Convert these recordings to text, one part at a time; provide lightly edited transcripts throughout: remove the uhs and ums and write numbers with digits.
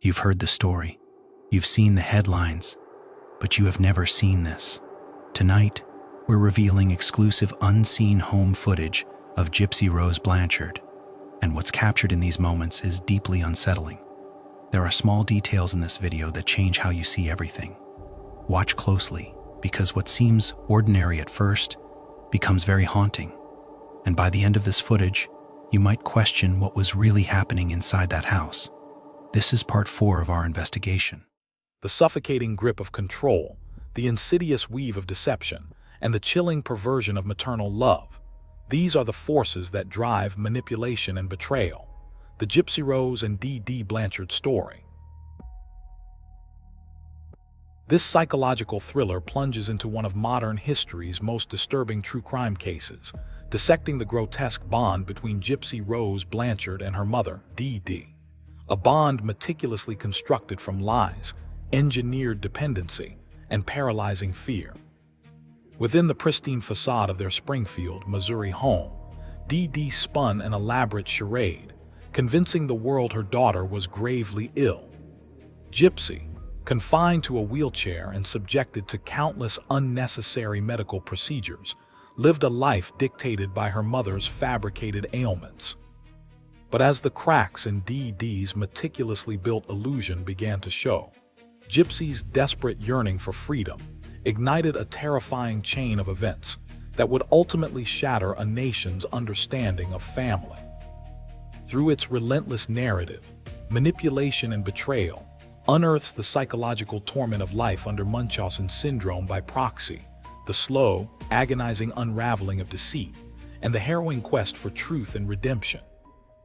You've heard the story. You've seen the headlines, but you have never seen this. Tonight, we're revealing exclusive unseen home footage of Gypsy Rose Blanchard, and what's captured in these moments is deeply unsettling. There are small details in this video that change how you see everything. Watch closely, because what seems ordinary at first becomes very haunting. And by the end of this footage, you might question what was really happening inside that house. This is part 4 of our investigation. The suffocating grip of control, the insidious weave of deception, and the chilling perversion of maternal love. These are the forces that drive manipulation and betrayal. The Gypsy Rose and Dee Dee Blanchard story. This psychological thriller plunges into one of modern history's most disturbing true crime cases, dissecting the grotesque bond between Gypsy Rose Blanchard and her mother, Dee Dee. A bond meticulously constructed from lies, engineered dependency, and paralyzing fear. Within the pristine facade of their Springfield, Missouri home, Dee Dee spun an elaborate charade, convincing the world her daughter was gravely ill. Gypsy, confined to a wheelchair and subjected to countless unnecessary medical procedures, lived a life dictated by her mother's fabricated ailments. But as the cracks in Dee Dee's meticulously built illusion began to show, Gypsy's desperate yearning for freedom ignited a terrifying chain of events that would ultimately shatter a nation's understanding of family. Through its relentless narrative, manipulation and betrayal unearths the psychological torment of life under Munchausen syndrome by proxy, the slow, agonizing unraveling of deceit, and the harrowing quest for truth and redemption.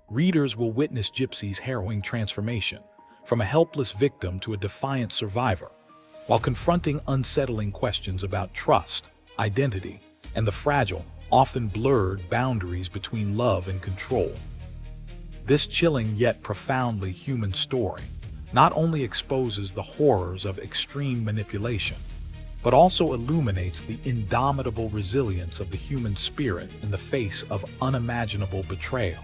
Readers will witness Gypsy's harrowing transformation from a helpless victim to a defiant survivor, while confronting unsettling questions about trust, identity, and the fragile, often blurred boundaries between love and control. This chilling yet profoundly human story not only exposes the horrors of extreme manipulation, but also illuminates the indomitable resilience of the human spirit in the face of unimaginable betrayal.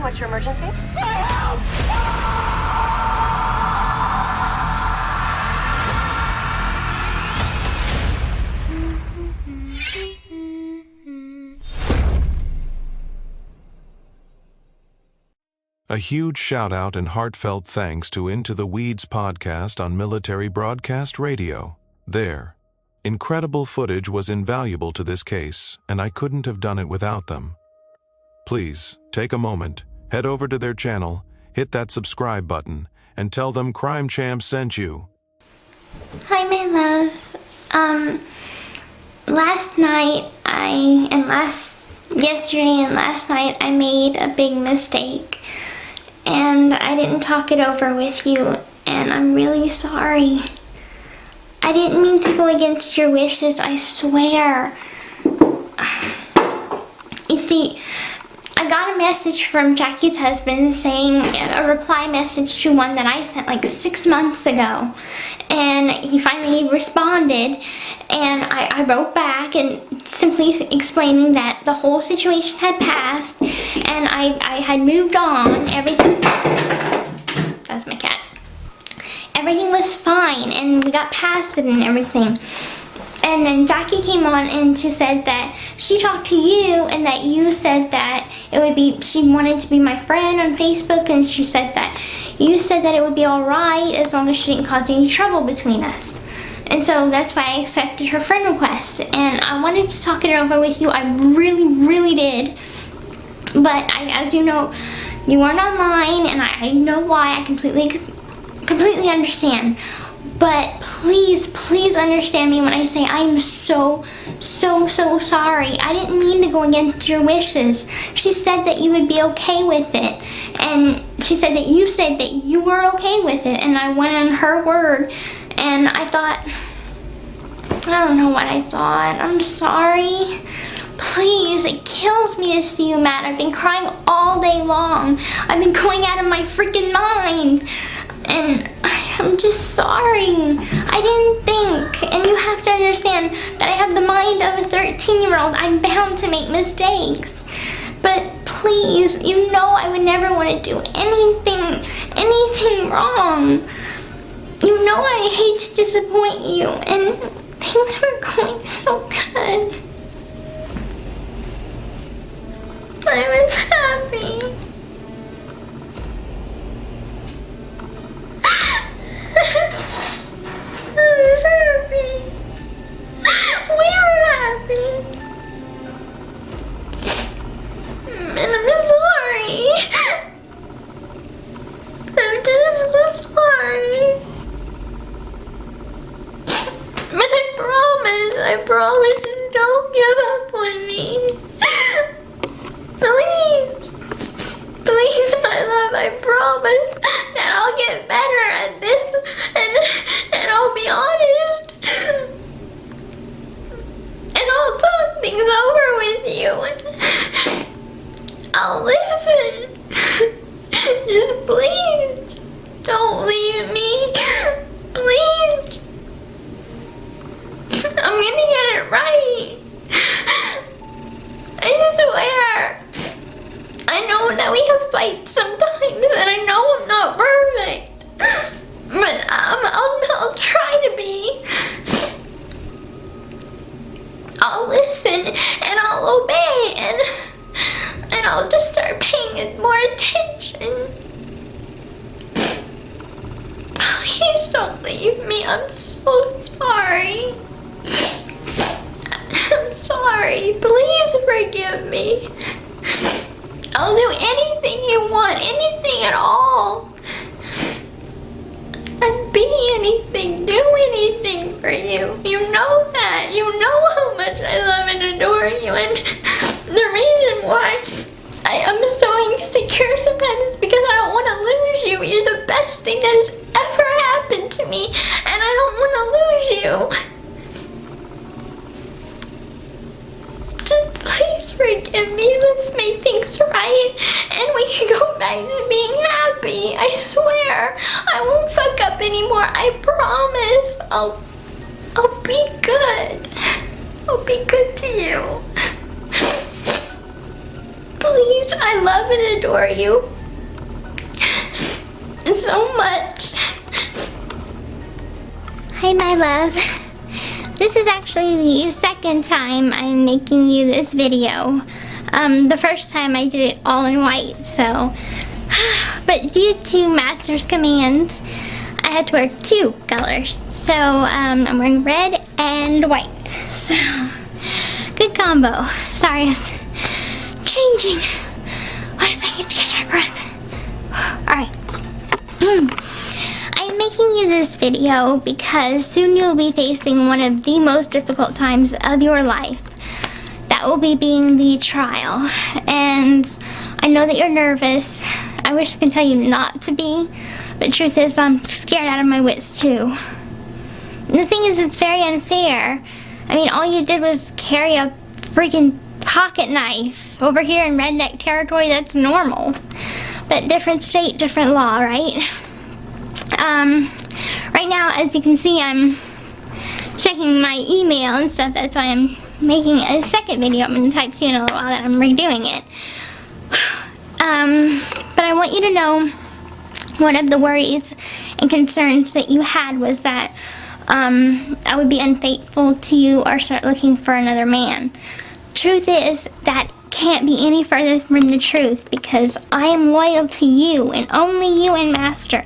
What's your emergency? A huge shout-out and heartfelt thanks to Into the Weeds podcast on Military Broadcast Radio. Their incredible footage was invaluable to this case, and I couldn't have done it without them. Please, take a moment, head over to their channel, hit that subscribe button, and tell them Crime Champ sent you. Hi, my love. Yesterday and last night, I made a big mistake. And I didn't talk it over with you, and I'm really sorry. I didn't mean to go against your wishes, I swear. You see, I got a message from Jackie's husband saying a reply message to one that I sent like 6 months ago. And he finally responded, and I wrote back and simply explaining that the whole situation had passed and I had moved on. That's my cat. Everything was fine and we got past it and everything. And then Jackie came on and she said that she talked to you and that you said that she wanted to be my friend on Facebook, and she said that you said that it would be alright as long as she didn't cause any trouble between us. And so that's why I accepted her friend request, and I wanted to talk it over with you. I really did. But as you know, you weren't online, and I know why. I completely understand. But please understand me when I say I'm so sorry. I didn't mean to go against your wishes. She said that you would be okay with it. And she said that you were okay with it. And I went on her word. And I thought I don't know what I thought. I'm sorry. Please, it kills me to see you mad. I've been crying all day long. I've been going out of my freaking mind. And I'm just sorry. I didn't think. And you have to understand that I have the mind of a 13-year-old. I'm bound to make mistakes. But please, you know I would never want to do anything wrong. You know I hate to disappoint you. And things were going so good. I was happy. I was happy. We were happy. And I'm sorry. I'm just sorry. But I promise, don't give up on me. Please, my love, I promise that I'll get better at this, and I'll be honest, and I'll talk things over with you, and I'll listen. Just please, don't leave me, please. I'm gonna get it right. I swear. I know that we have fights sometimes, and I know I'm not perfect, but I'll try to be. I'll listen, and I'll obey, and I'll just start paying more attention. Please don't leave me. I'm so sorry. I'm sorry. Please forgive me. I'll do anything you want, anything at all. I'd be anything, do anything for you. You know that. You know how much I love and adore you. And the reason why I am so insecure sometimes is because I don't want to lose you. You're the best thing that has ever happened to me. And I don't want to lose you. Just please forgive me. Let's make things right, and we can go back to being happy. I swear, I won't fuck up anymore. I promise. I'll be good. I'll be good to you. Please, I love and adore you so much. Hi, my love. This is actually the second time I'm making you this video. The first time I did it all in white, so. But due to Master's commands, I had to wear two colors. So, I'm wearing red and white. So, good combo. Sorry, I was changing. 1 second to catch my breath. Alright. I'm making you this video because soon you'll be facing one of the most difficult times of your life. That will be being the trial. And I know that you're nervous. I wish I could tell you not to be, but truth is I'm scared out of my wits too. And the thing is, it's very unfair. I mean, all you did was carry a freaking pocket knife. Over here in redneck territory, that's normal. But different state, different law, right? Right now, as you can see, I'm checking my email and stuff. That's why I'm making a second video. I'm going to type to you in a little while that I'm redoing it. But I want you to know one of the worries and concerns that you had was that I would be unfaithful to you or start looking for another man. Truth is, that can't be any further from the truth because I am loyal to you and only you and Master.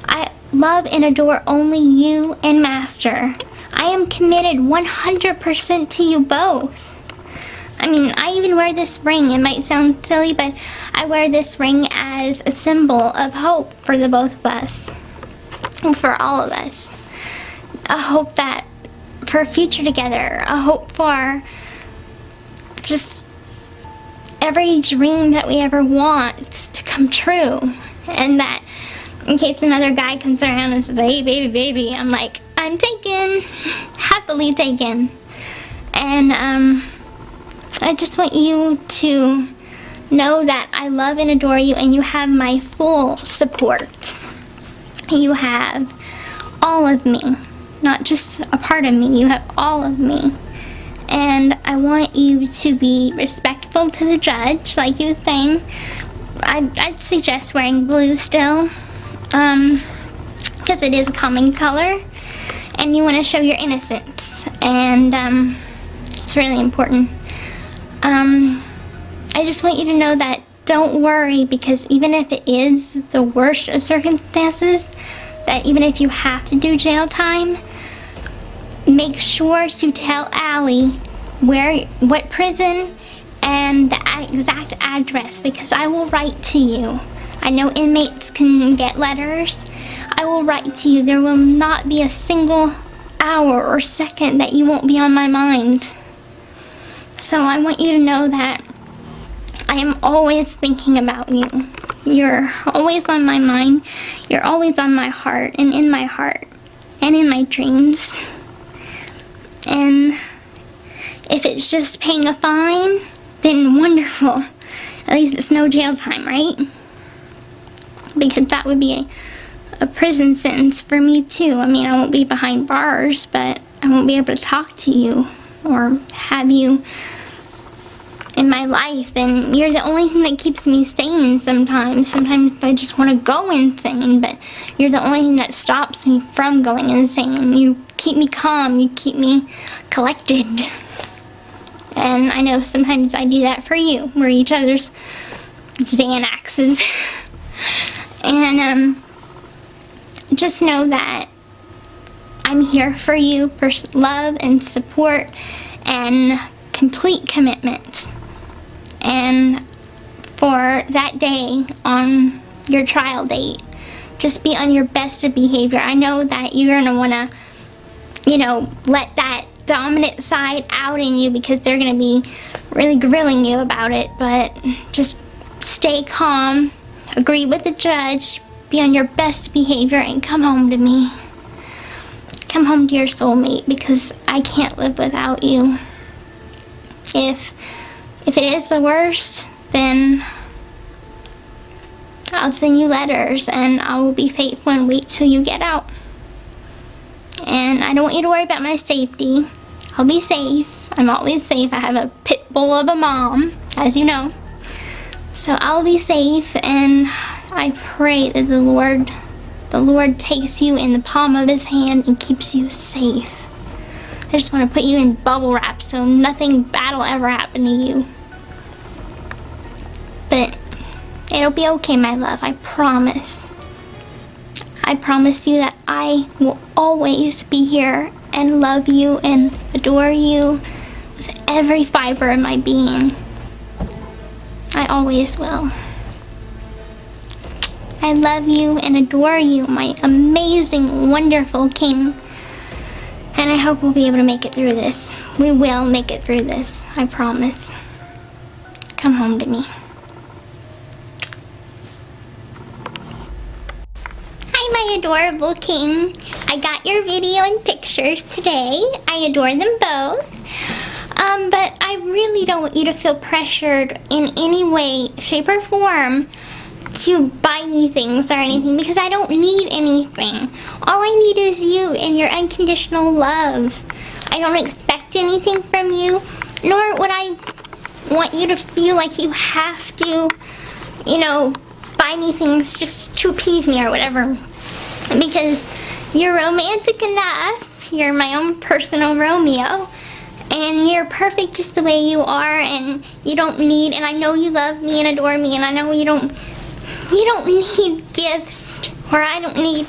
I love and adore only you and Master. I am committed 100% to you both. I mean, I even wear this ring. It might sound silly, but I wear this ring as a symbol of hope for the both of us. For all of us. A hope that for a future together. A hope for just every dream that we ever want to come true. And that in case another guy comes around and says, hey, baby, I'm like, I I'm taken, happily taken. And I just want you to know that I love and adore you, and you have my full support. You have all of me, not just a part of me, you have all of me. And I want you to be respectful to the judge, like you were saying. I'd suggest wearing blue still, because it is a common color, and you want to show your innocence, and it's really important. I just want you to know that don't worry, because even if it is the worst of circumstances, that even if you have to do jail time, make sure to tell Allie what prison and the exact address, because I will write to you. I know inmates can get letters. I will write to you. There will not be a single hour or second that you won't be on my mind. So I want you to know that I am always thinking about you. You're always on my mind. You're always on my heart, and in my heart, and in my dreams. And if it's just paying a fine, then wonderful. At least it's no jail time, right? Because that would be a prison sentence for me too. I mean, I won't be behind bars, but I won't be able to talk to you or have you in my life, and you're the only thing that keeps me sane sometimes. Sometimes I just want to go insane, but you're the only thing that stops me from going insane. You keep me calm, you keep me collected. And I know sometimes I do that for you. We're each other's Xanaxes. And just know that I'm here for you, for love and support and complete commitment. And for that day on your trial date, just be on your best of behavior. I know that you're going to want to, let that dominant side out in you, because they're going to be really grilling you about it. But just stay calm, agree with the judge, be on your best behavior, and come home to me. Come home to your soulmate, because I can't live without you. If it is the worst, then I'll send you letters, and I will be faithful and wait till you get out. And I don't want you to worry about my safety. I'll be safe. I'm always safe. I have a pit bull of a mom, as you know. So I'll be safe, and I pray that the Lord takes you in the palm of his hand and keeps you safe. I just want to put you in bubble wrap so nothing bad will ever happen to you. But it'll be okay, my love. I promise. I promise you that I will always be here and love you and adore you with every fiber of my being. I always will. I love you and adore you, my amazing, wonderful king. And I hope we'll be able to make it through this. We will make it through this. I promise. Come home to me. Hi, my adorable king. I got your video and pictures today. I adore them both. But I really don't want you to feel pressured in any way, shape, or form to buy me things or anything, because I don't need anything. All I need is you and your unconditional love. I don't expect anything from you, nor would I want you to feel like you have to, buy me things just to appease me or whatever, because you're romantic enough. You're my own personal Romeo, and you're perfect just the way you are, and you don't need, and I know you love me and adore me, and I know you don't need gifts, or I don't need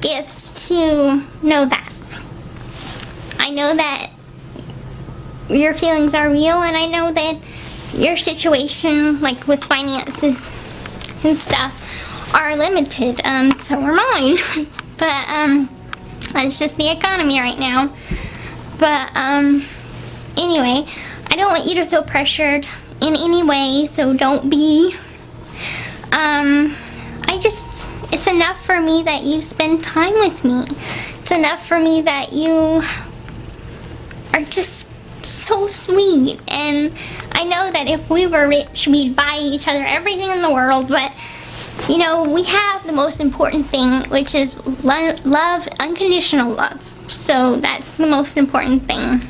gifts to know that. I know that your feelings are real, and I know that your situation, like with finances and stuff, are limited. So are mine. But it's just the economy right now. But anyway, I don't want you to feel pressured in any way, so don't be. It's enough for me that you spend time with me. it's enough for me that you are just so sweet. And I know that if we were rich, we'd buy each other everything in the world, but you know, we have the most important thing, which is love, unconditional love. So that's the most important thing.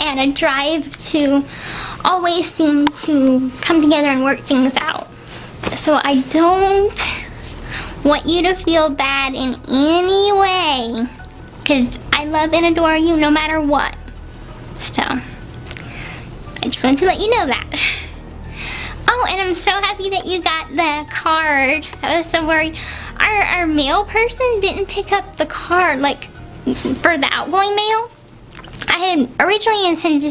And a drive to always seem to come together and work things out. So I don't want you to feel bad in any way, because I love and adore you no matter what. So I just wanted to let you know that. Oh, and I'm so happy that you got the card. I was so worried. Our mail person didn't pick up the card, like, for the outgoing mail. I had originally intended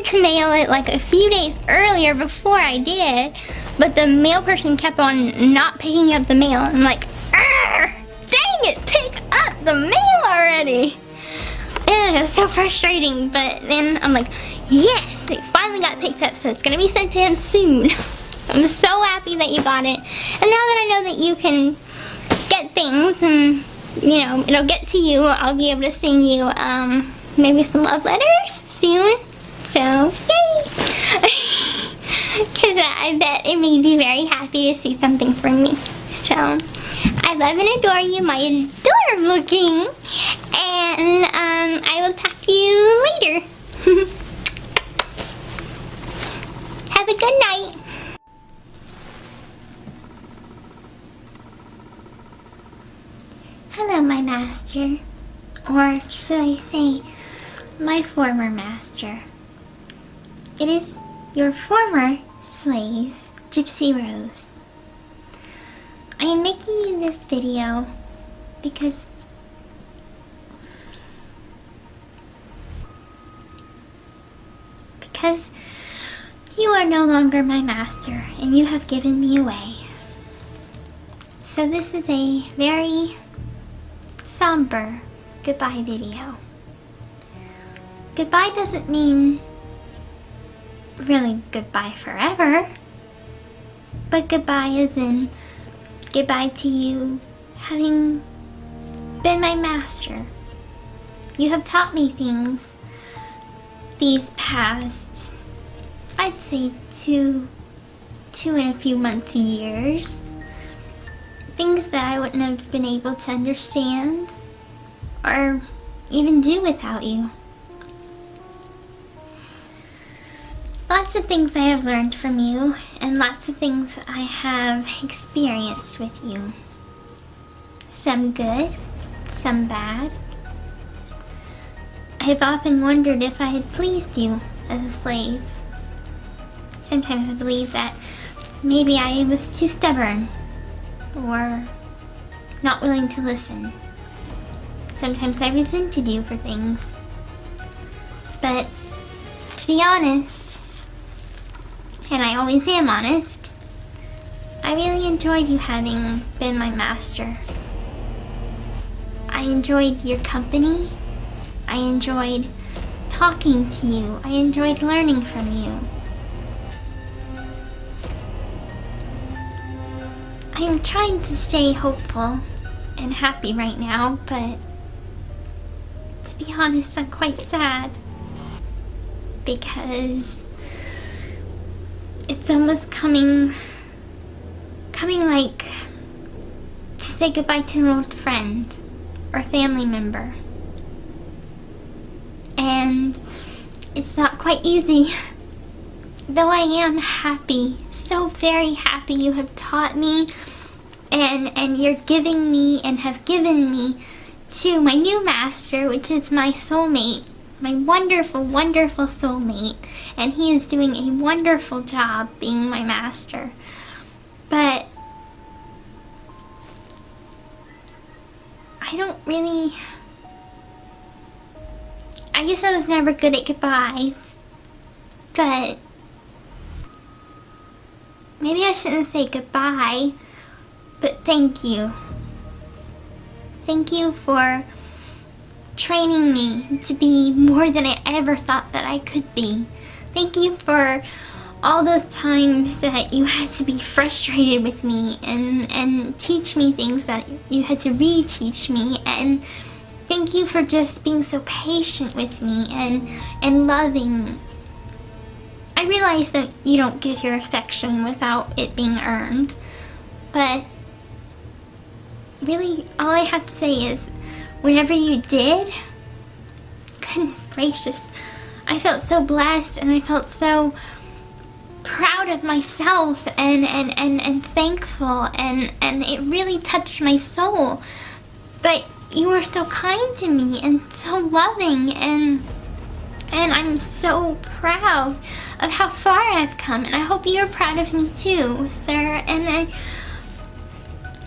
to mail it like a few days earlier before I did, but the mail person kept on not picking up the mail. I'm like, dang it, pick up the mail already. And it was so frustrating, but then I'm like, yes, it finally got picked up, so it's gonna be sent to him soon. So I'm so happy that you got it. And now that I know that you can get things and, you know, it'll get to you, I'll be able to send you maybe some love letters soon. So, yay! Because I bet it made you very happy to see something from me. So, I love and adore you, my adorable king. And I will talk to you later. Have a good night. Hello, my master. Or should I say, my former master. It is your former slave, Gypsy Rose. I am making you this video because you are no longer my master and you have given me away. So this is a very somber goodbye video. Goodbye doesn't mean really goodbye forever, but goodbye as in goodbye to you having been my master. You have taught me things these past, I'd say two and a few months, years. Things that I wouldn't have been able to understand or even do without you. Lots of things I have learned from you, and lots of things I have experienced with you. Some good, some bad. I have often wondered if I had pleased you as a slave. Sometimes I believe that maybe I was too stubborn or not willing to listen. Sometimes I resented you for things. But to be honest, and I always am honest, I really enjoyed you having been my master. I enjoyed your company. I enjoyed talking to you. I enjoyed learning from you. I am trying to stay hopeful and happy right now, but to be honest, I'm quite sad because it's almost coming like to say goodbye to an old friend or family member. And it's not quite easy. Though I am happy, so very happy you have taught me and you're giving me and have given me to my new master, which is my soulmate, my wonderful, wonderful soulmate. And he is doing a wonderful job being my master. But I guess I was never good at goodbyes, but maybe I shouldn't say goodbye, but thank you. Thank you for training me to be more than I ever thought that I could be. Thank you for all those times that you had to be frustrated with me and teach me things that you had to reteach me, and thank you for just being so patient with me and loving. I realize that you don't give your affection without it being earned, but really all I have to say is whenever you did, goodness gracious, I felt so blessed, and I felt so proud of myself and thankful, and it really touched my soul that you were so kind to me and so loving, and I'm so proud of how far I've come, and I hope you're proud of me too, sir. And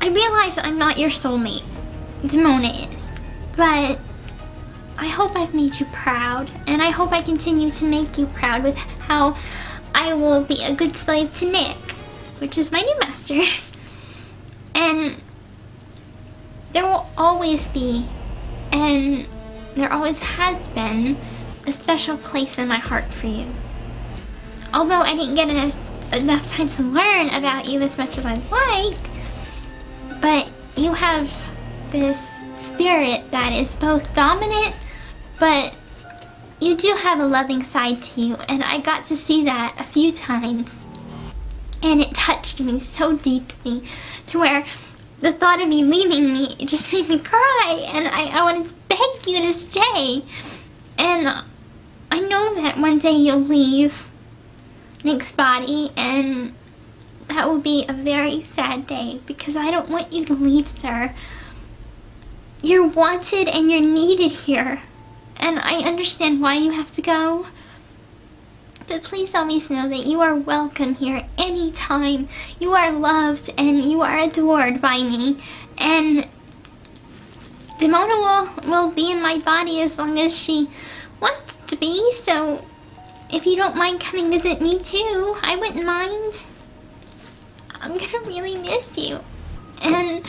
I realize I'm not your soulmate, Demona is, but I hope I've made you proud, and I hope I continue to make you proud with how I will be a good slave to Nick, which is my new master. And there will always be, and there always has been, a special place in my heart for you. Although I didn't get enough time to learn about you as much as I'd like, but you have this spirit that is both dominant, but you do have a loving side to you, and I got to see that a few times, and it touched me so deeply to where the thought of you leaving me, it just made me cry, and I wanted to beg you to stay. And I know that one day you'll leave Nick's body, and that will be a very sad day, because I don't want you to leave, sir. You're wanted and you're needed here, and I understand why you have to go, but please always know that you are welcome here anytime. You are loved and you are adored by me, and Demona will be in my body as long as she wants to be, so if you don't mind coming visit me too, I wouldn't mind. I'm gonna really miss you, and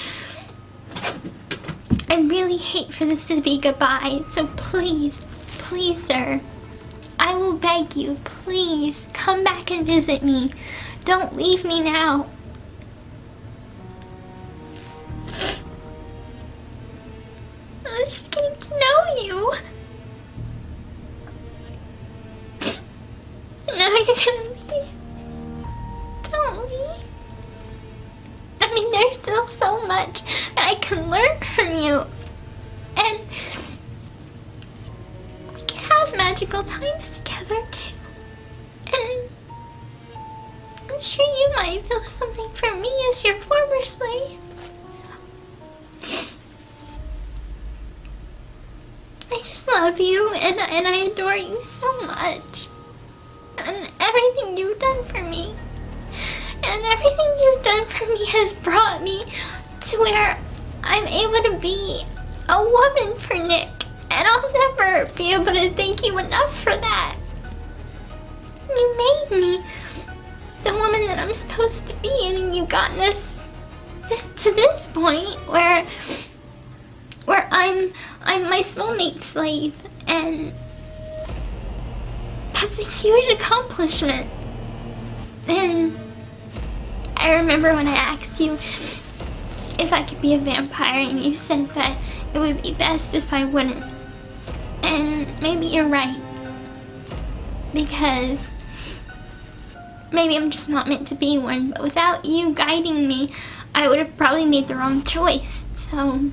I really hate for this to be goodbye, so please, please, sir, I will beg you, please, come back and visit me. Don't leave me now. I'm just getting to know you. And now you're gonna leave. Don't leave. I mean, there's still so much that I can learn from you. And we can have magical times together too. And I'm sure you might feel something for me as your former slave. I just love you, and I adore you so much. And everything you've done for me. And everything you've done for me has brought me to where I'm able to be a woman for Nick. And I'll never be able to thank you enough for that. You made me the woman that I'm supposed to be, and you've gotten us to this point where I'm my soulmate slave, and that's a huge accomplishment. And I remember when I asked you if I could be a vampire, and you said that it would be best if I wouldn't. And maybe you're right, because maybe I'm just not meant to be one, but without you guiding me, I would have probably made the wrong choice. So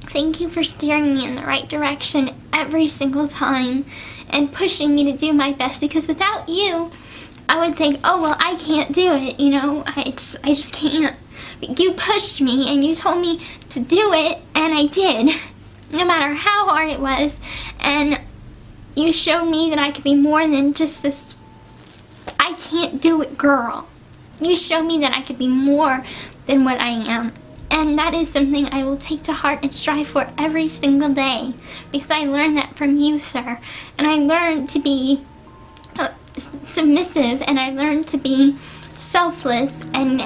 thank you for steering me in the right direction every single time and pushing me to do my best, because without you, I would think, oh, well, I can't do it, you know, I just can't. But you pushed me and you told me to do it, and I did, no matter how hard it was. And you showed me that I could be more than just this I can't do it girl. You showed me that I could be more than what I am. And that is something I will take to heart and strive for every single day, because I learned that from you, sir. And I learned to be submissive, and I learned to be selfless, and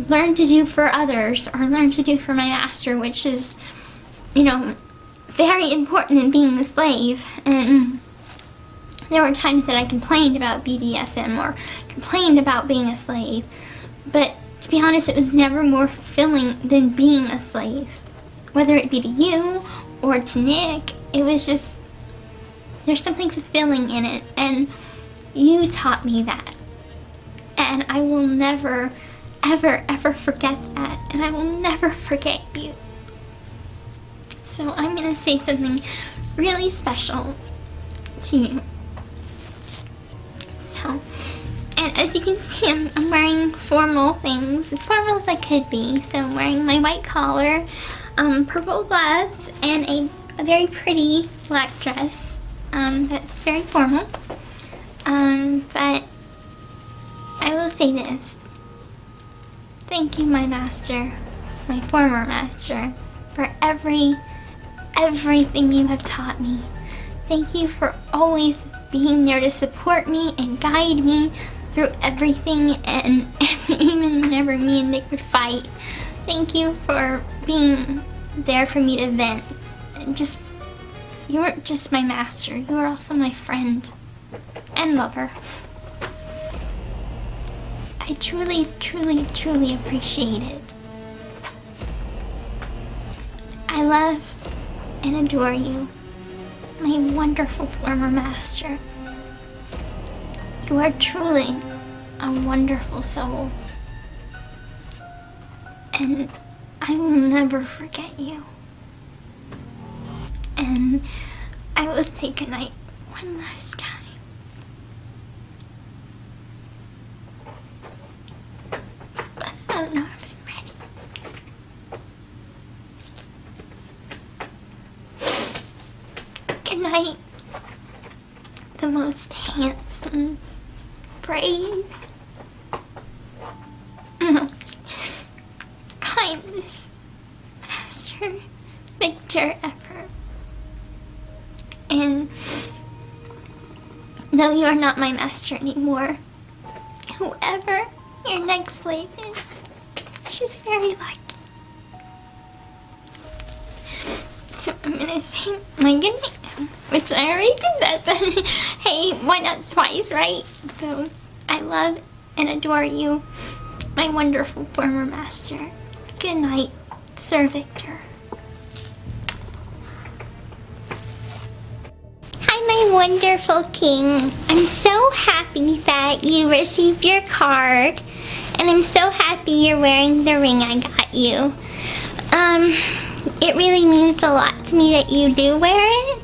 learn to do for others, or learn to do for my master, which is, you know, very important in being a slave. And There were times that I complained about BDSM or complained about being a slave, but to be honest, it was never more fulfilling than being a slave. Whether it be to you or to Nick, it was just, there's something fulfilling in it, and you taught me that. And I will never, ever, ever forget that, and I will never forget you. So I'm gonna say something really special to you. So, and as you can see, I'm wearing formal things, as formal as I could be. So I'm wearing my white collar, purple gloves, and a very pretty black dress. That's very formal. But I will say this. Thank you, my master, my former master, for everything you have taught me. Thank you for always being there to support me and guide me through everything, and even whenever me and Nick would fight. Thank you for being there for me to vent. And you weren't just my master, you were also my friend and lover. I truly, truly, truly appreciate it. I love and adore you, my wonderful former master. You are truly a wonderful soul, and I will never forget you. And I will say goodnight one last time. But I don't know if I'm ready. Good night, the most handsome, brave, most kindest Master Victor ever. And though you are not my master anymore, whoever your next slave is, she's very lucky. So I'm gonna say my goodnight now, which I already did that, but hey, why not twice, right? So I love and adore you, my wonderful former master. Good night, Sir Victor. Hi, my wonderful king. I'm so happy that you received your card, and I'm so happy you're wearing the ring I got you. It really means a lot to me that you do wear it.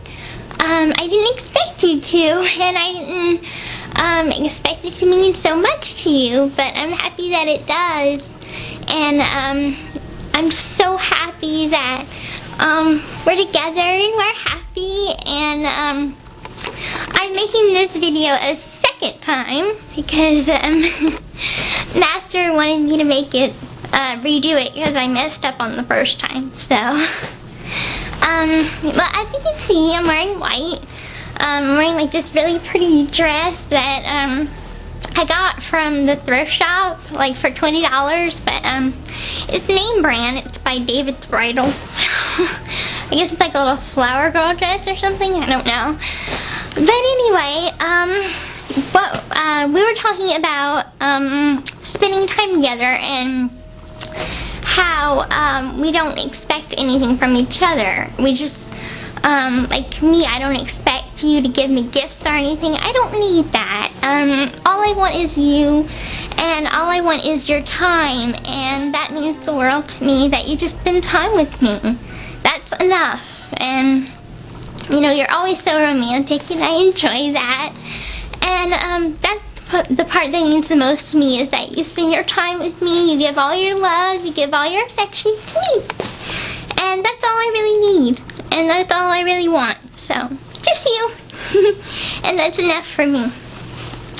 I didn't expect you to, and I didn't expect it to mean so much to you, but I'm happy that it does. And I'm just so happy that we're together and we're happy, and I'm making this video a second time because Master wanted me to make it redo it because I messed up on the first time. So well, as you can see, I'm wearing white. I'm wearing like this really pretty dress that I got from the thrift shop, like for $20, but it's name brand. It's by David's Bridal. So I guess it's like a little flower girl dress or something, I don't know. But anyway, we were talking about spending time together and how we don't expect anything from each other. We just, like me, I don't expect you to give me gifts or anything. I don't need that. All I want is you, and all I want is your time, and that means the world to me, that you just spend time with me. That's enough. And you know, you're always so romantic, and I enjoy that. And that's the part that means the most to me, is that you spend your time with me, you give all your love, you give all your affection to me. And that's all I really need, and that's all I really want. So, just you. And that's enough for me.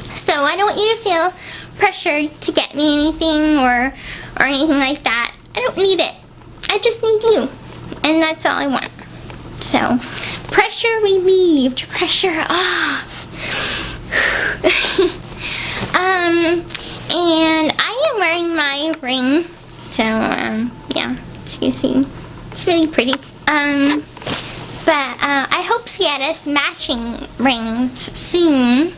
So I don't want you to feel pressured to get me anything or anything like that. I don't need it. I just need you. And that's all I want. So, pressure relieved, pressure off. And I am wearing my ring. So, yeah, as you can see, it's really pretty. But But I hope to get us matching rings soon.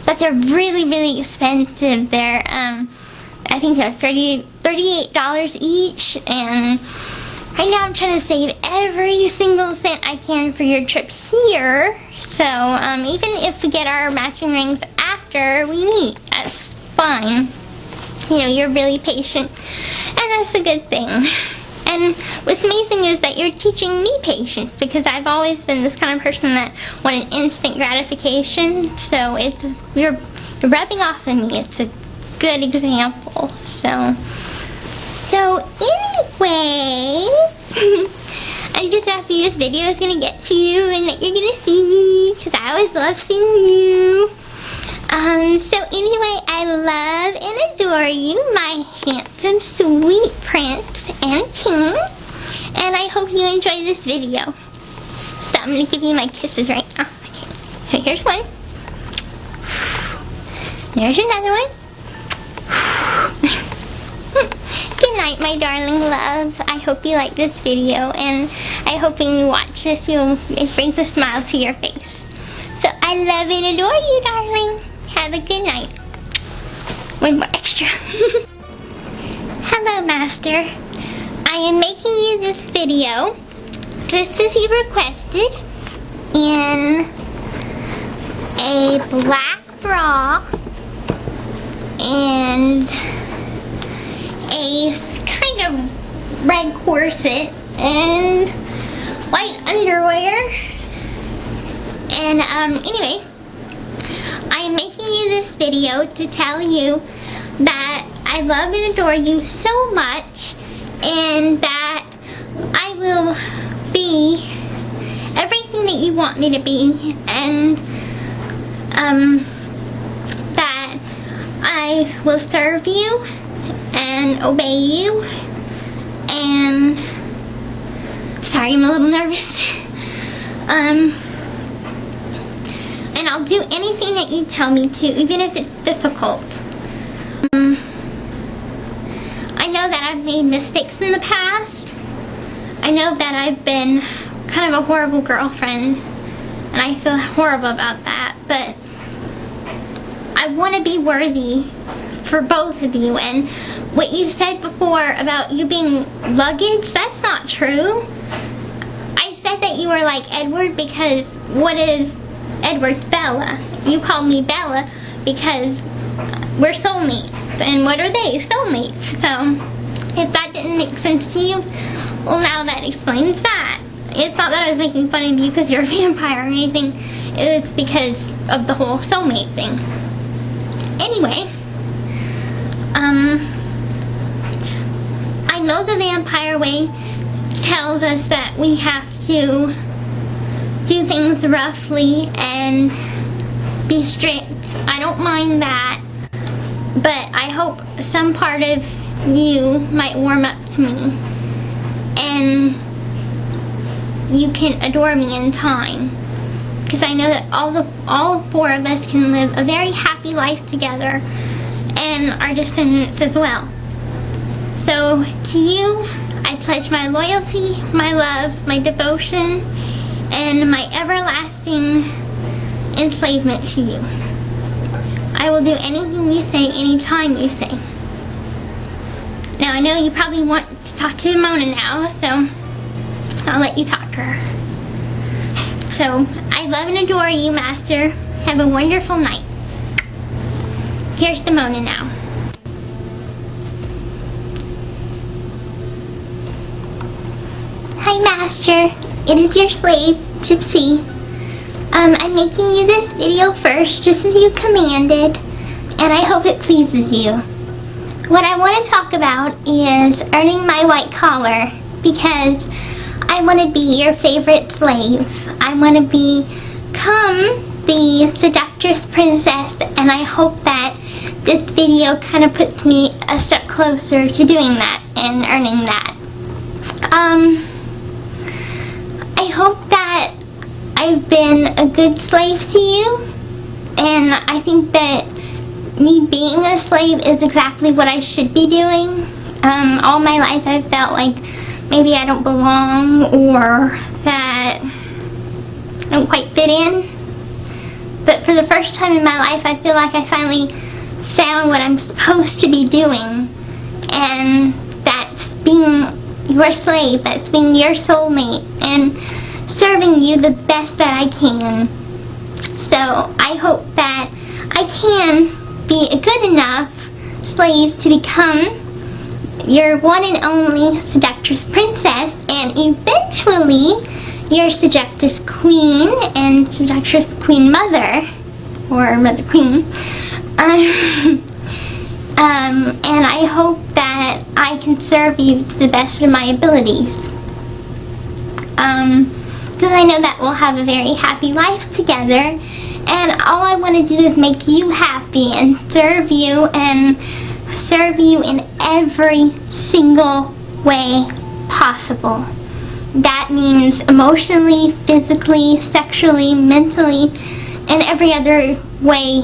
But they're really, really expensive. They're, I think they're $38 each. And right now I'm trying to save every single cent I can for your trip here. So even if we get our matching rings after we meet, that's fine. You know, you're really patient. And that's a good thing. And what's amazing is that you're teaching me patience, because I've always been this kind of person that wanted instant gratification. So you're rubbing off on me. It's a good example. So anyway, I just happy this video is gonna get to you and that you're gonna see me, because I always love seeing you. So anyway, I love and adore you, my handsome, sweet prince and king. And I hope you enjoy this video. So I'm going to give you my kisses right now. Okay. So here's one. There's another one. Good night, my darling love. I hope you like this video. And I hope when you watch this, it brings a smile to your face. So I love and adore you, darling. Have a good night. One more extra. Hello, Master. I am making you this video just as you requested, in a black bra and a kind of red corset and white underwear. And anyway, I'm making you this video to tell you that I love and adore you so much, and that I will be everything that you want me to be, and that I will serve you and obey you, and sorry, I'm a little nervous. And I'll do anything that you tell me to, even if it's difficult. I know that I've made mistakes in the past. I know that I've been kind of a horrible girlfriend, and I feel horrible about that, but I want to be worthy for both of you. And what you said before about you being luggage, that's not true. I said that you were like Edward because what is Edward's Bella? You called me Bella because we're soulmates. And what are they? Soulmates. So if that didn't make sense to you, well, now that explains that. It's not that I was making fun of you because you're a vampire or anything. It's because of the whole soulmate thing. Anyway, I know the vampire way tells us that we have to do things roughly and be strict. I don't mind that, but I hope some part of you might warm up to me and you can adore me in time, because I know that all four of us can live a very happy life together, and our descendants as well. So to you, I pledge my loyalty, my love, my devotion, and my everlasting enslavement to you. I will do anything you say, anytime you say. Now, I know you probably want to talk to Mona now, so I'll let you talk to her. So, I love and adore you, Master. Have a wonderful night. Here's the Mona now. Hi, Master. It is your slave, Gypsy. I'm making you this video first, just as you commanded, and I hope it pleases you. What I want to talk about is earning my white collar, because I want to be your favorite slave. I want to become the seductress princess, and I hope that this video kind of puts me a step closer to doing that and earning that. I hope that I've been a good slave to you, and I think that me being a slave is exactly what I should be doing. All my life I've felt like maybe I don't belong, or that I don't quite fit in. But for the first time in my life, I feel like I finally found what I'm supposed to be doing. And that's being your slave, that's being your soulmate, and serving you the best that I can. So I hope that I can be a good enough slave to become your one and only seductress princess, and eventually your seductress queen and seductress queen mother, or mother queen. And I hope that I can serve you to the best of my abilities. Because I know that we'll have a very happy life together, and all I want to do is make you happy and serve you in every single way possible. That means emotionally, physically, sexually, mentally, and every other way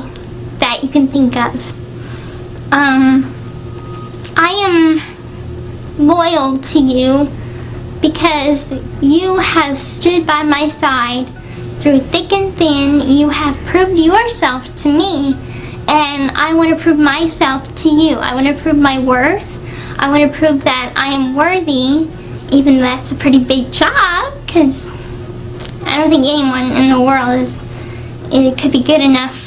that you can think of. I am loyal to you because you have stood by my side through thick and thin. You have proved yourself to me, and I want to prove myself to you. I want to prove my worth. I want to prove that I am worthy, even though that's a pretty big job, because I don't think anyone in the world could be good enough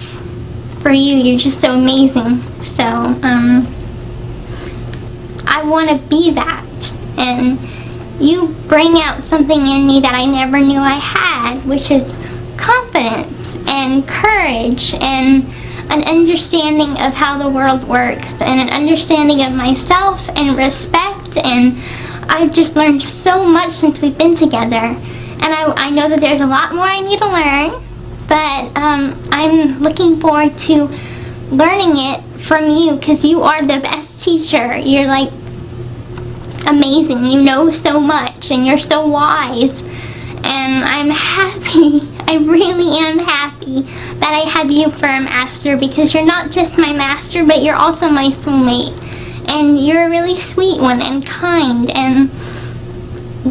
for you. You're just so amazing. So, I want to be that, and you bring out something in me that I never knew I had, which is confidence and courage and an understanding of how the world works and an understanding of myself and respect, and I've just learned so much since we've been together, and I know that there's a lot more I need to learn, but I'm looking forward to learning it from you, because you are the best teacher. You're like amazing. You know so much, and you're so wise, and I'm happy. I really am happy that I have you for a master, because you're not just my master, but you're also my soulmate, and you're a really sweet one and kind. And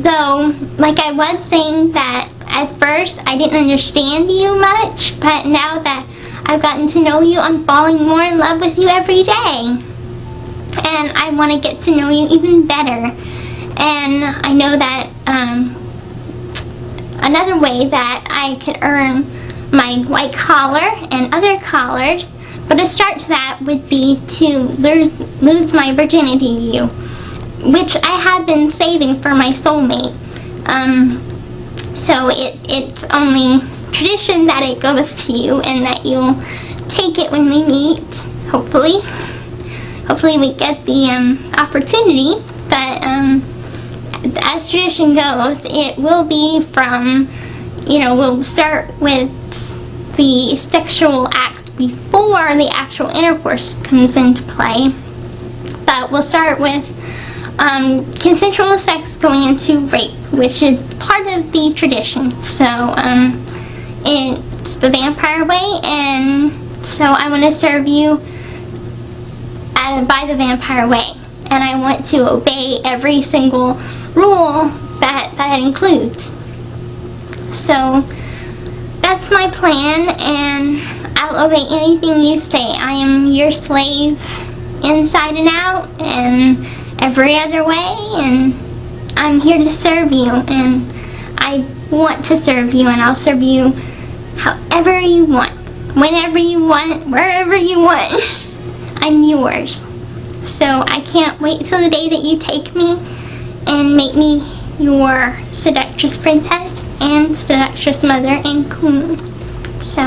though, like I was saying, that at first I didn't understand you much, but now that I've gotten to know you, I'm falling more in love with you every day. And I want to get to know you even better. And I know that another way that I could earn my white collar and other collars, but a start to that would be to lose my virginity to you, which I have been saving for my soulmate. So it's only tradition that it goes to you, and that you'll take it when we meet, hopefully. Hopefully we get the opportunity, but as tradition goes, it will be from, we'll start with the sexual act before the actual intercourse comes into play, but we'll start with consensual sex going into rape, which is part of the tradition. So it's the vampire way, and so I want to serve you by the vampire way, and I want to obey every single rule that includes. So that's my plan, and I'll obey anything you say. I am your slave inside and out and every other way, and I'm here to serve you, and I want to serve you, and I'll serve you however you want, whenever you want, wherever you want. I'm yours. So I can't wait till the day that you take me and make me your seductress princess and seductress mother and queen. So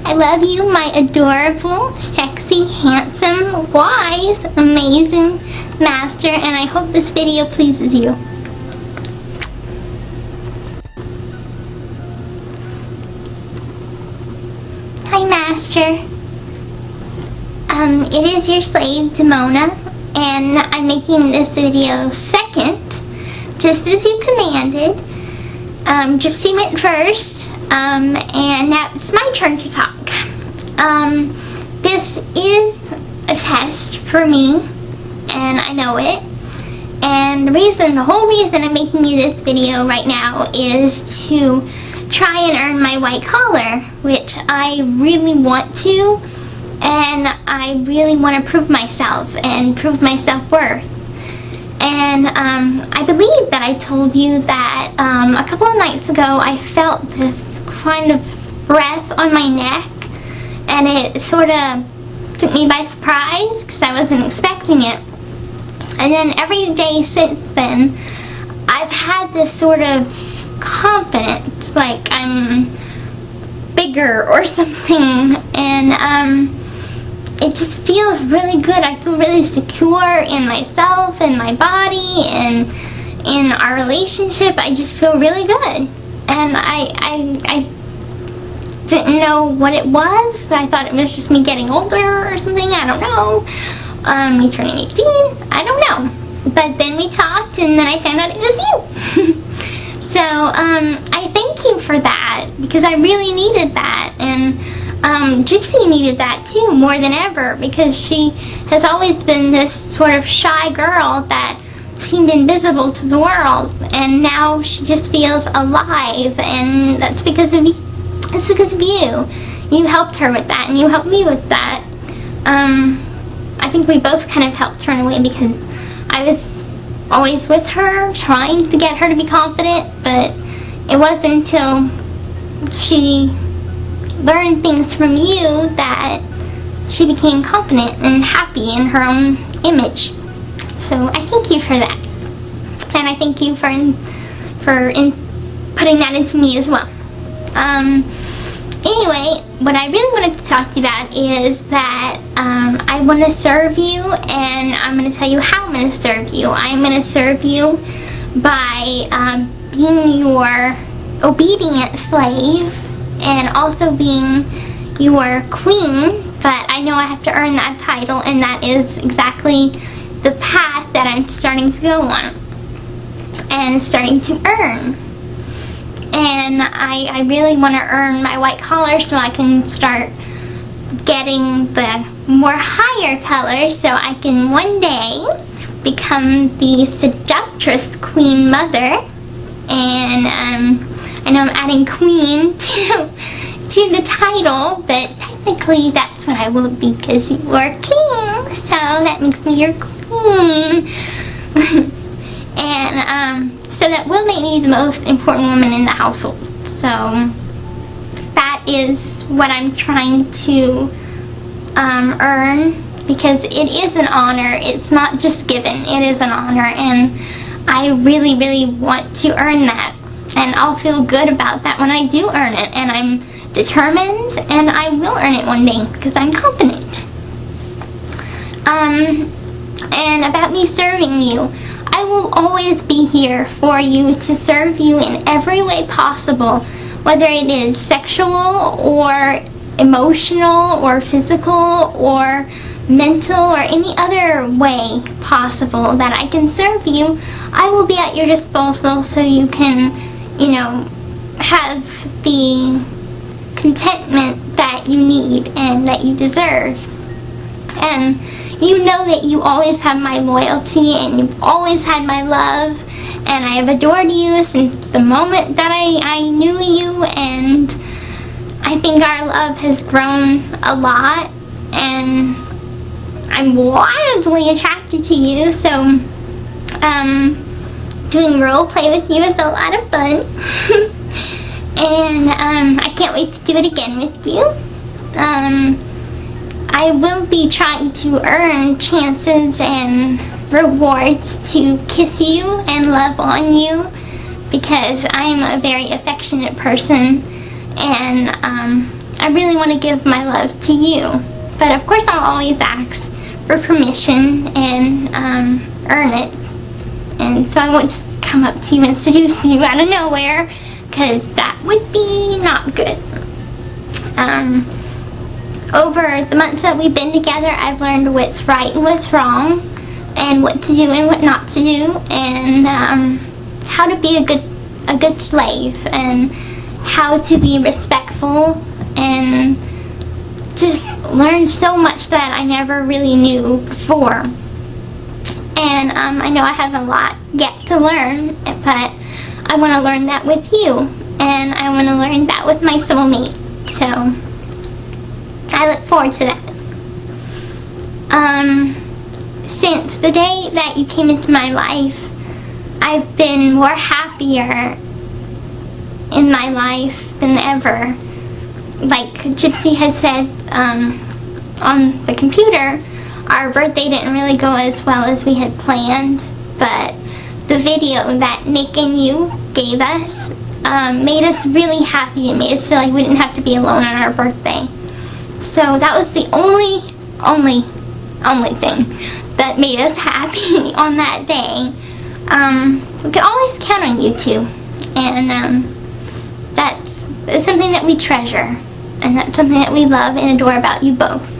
I love you, my adorable, sexy, handsome, wise, amazing master, and I hope this video pleases you. Hi, master. It is your slave, Demona, and I'm making this video second, just as you commanded. Gypsy went first, and now it's my turn to talk. This is a test for me, and I know it. And the whole reason I'm making you this video right now is to try and earn my white collar, which I really want to, and I really want to prove myself and prove my self-worth. And I believe that I told you that a couple of nights ago I felt this kind of breath on my neck, and it sort of took me by surprise because I wasn't expecting it. And then every day since then, I've had this sort of confidence, like I'm bigger or something, and it just feels really good. I feel really secure in myself and my body and in our relationship. I just feel really good, and I didn't know what it was. I thought it was just me getting older or something. I don't know. Me turning 18. I don't know. But then we talked, and then I found out it was you. So I thank you for that, because I really needed that, and Gypsy needed that too, more than ever, because she has always been this sort of shy girl that seemed invisible to the world, and now she just feels alive, and that's because of you. It's because of you. You helped her with that, and you helped me with that. I think we both kind of helped her in a way, because I was always with her, trying to get her to be confident, but it wasn't until she learned things from you that she became confident and happy in her own image. So I thank you for that, and I thank you for putting that into me as well. Anyway, what I really wanted to talk to you about is that I want to serve you, and I'm going to tell you how I'm going to serve you. I'm going to serve you by being your obedient slave and also being your queen, but I know I have to earn that title, and that is exactly the path that I'm starting to go on and starting to earn. And I really want to earn my white collar so I can start getting the more higher colors, so I can one day become the seductress queen mother. And I know I'm adding queen to the title, but technically that's what I will be, because you are king, so that makes me your queen. And so that will make me the most important woman in the household. So that is what I'm trying to earn, because it is an honor. It's not just given, it is an honor, and I really, really want to earn that, and I'll feel good about that when I do earn it, and I'm determined, and I will earn it one day, because I'm confident. And about me serving you, I will always be here for you, to serve you in every way possible, whether it is sexual or emotional or physical or mental or any other way possible that I can serve you. I will be at your disposal, so you can, have the contentment that you need and that you deserve. And you know that you always have my loyalty, and you've always had my love, and I have adored you since the moment that I knew you, and I think our love has grown a lot, and I'm wildly attracted to you, so doing role play with you is a lot of fun. And I can't wait to do it again with you. I will be trying to earn chances and rewards to kiss you and love on you, because I'm a very affectionate person, and I really want to give my love to you. But of course I'll always ask for permission and earn it. And so I won't just come up to you and seduce you out of nowhere, because that would be not good. Over the months that we've been together, I've learned what's right and what's wrong, and what to do and what not to do, and how to be a good slave, and how to be respectful, and just learned so much that I never really knew before. And I know I have a lot yet to learn, but I want to learn that with you. and I want to learn that with my soulmate. So I look forward to that. Since the day that you came into my life, I've been more happier in my life than ever. Like Gypsy had said on the computer, our birthday didn't really go as well as we had planned, but the video that Nick and you gave us made us really happy. It made us feel like we didn't have to be alone on our birthday. So that was the only thing that made us happy on that day. We could always count on you two, and that's something that we treasure, and that's something that we love and adore about you both.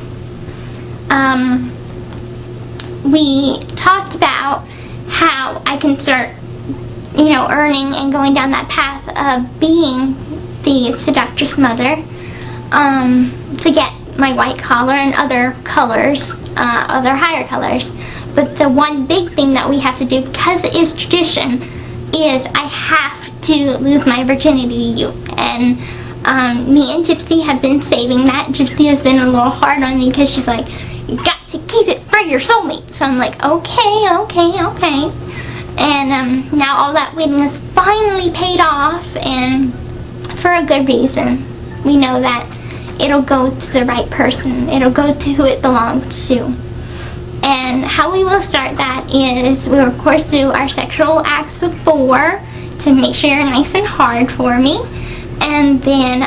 We talked about how I can start, earning and going down that path of being the seductress mother, to get my white collar and other colors, other higher colors. But the one big thing that we have to do, because it is tradition, is I have to lose my virginity to you. And me and Gypsy have been saving that. Gypsy has been a little hard on me because she's like, you got to keep it for your soulmate. So I'm like, okay. And now all that waiting is finally paid off, and for a good reason. We know that it'll go to the right person. It'll go to who it belongs to. And how we will start that is we'll of course do our sexual acts before to make sure you're nice and hard for me. And then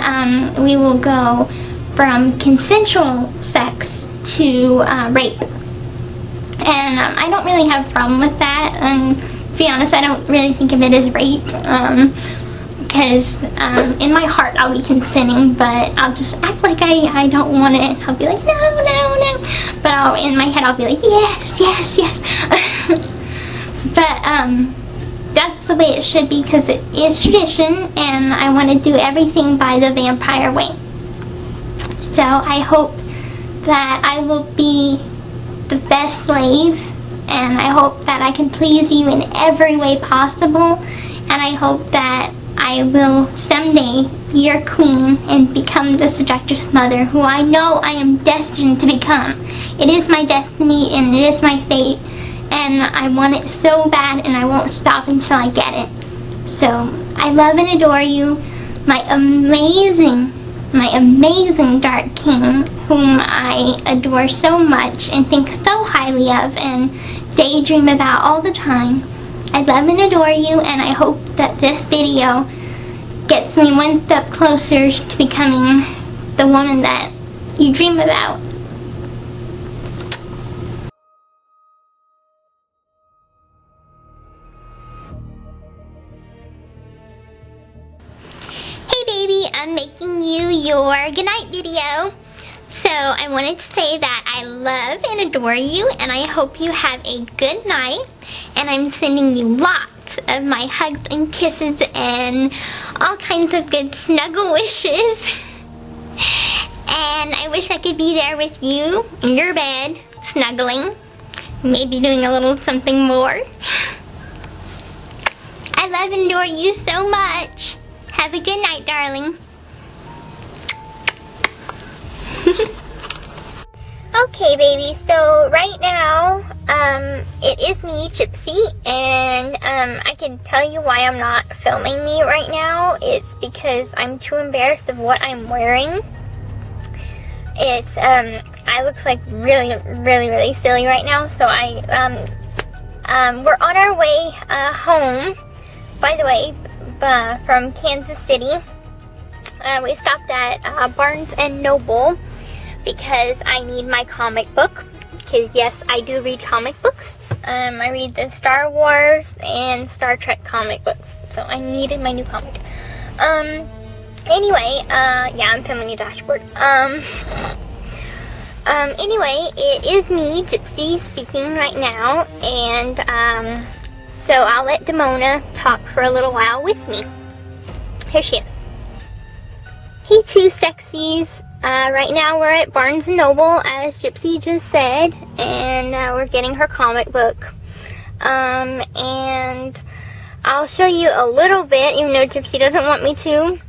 we will go from consensual sex to rape. And I don't really have a problem with that. To be honest, I don't really think of it as rape. Because in my heart I'll be consenting, but I'll just act like I don't want it. I'll be like, no. But in my head I'll be like, yes. But that's the way it should be, because it is tradition, and I want to do everything by the vampire way. So I hope that I will be the best slave, and I hope that I can please you in every way possible, and I hope that I will someday be your queen and become the seductress mother who I know I am destined to become. It is my destiny and it is my fate, and I want it so bad, and I won't stop until I get it. So I love and adore you, my amazing dark king, whom I adore so much and think so highly of and daydream about all the time. I love and adore you, and I hope that this video gets me one step closer to becoming the woman that you dream about. Hey baby, I'm making you your goodnight video. So I wanted to say that I love and adore you, and I hope you have a good night, and I'm sending you lots of my hugs and kisses and all kinds of good snuggle wishes. And I wish I could be there with you in your bed, snuggling, maybe doing a little something more. I love and adore you so much. Have a good night, darling. Okay, baby, so right now, it is me, Gypsy, and I can tell you why I'm not filming me right now. It's because I'm too embarrassed of what I'm wearing. It's, I look like really silly right now, so we're on our way, home, by the way, from Kansas City. We stopped at, Barnes & Noble, because I need my comic book, because yes, I do read comic books. I read the Star Wars and Star Trek comic books, so I needed my new comic. Anyway, yeah, I'm filming the dashboard. Anyway, it is me, Gypsy, speaking right now, and, so I'll let Demona talk for a little while with me. Here she is. Hey, two sexies. Right now we're at Barnes & Noble, as Gypsy just said, and we're getting her comic book. And I'll show you a little bit, even though Gypsy doesn't want me to,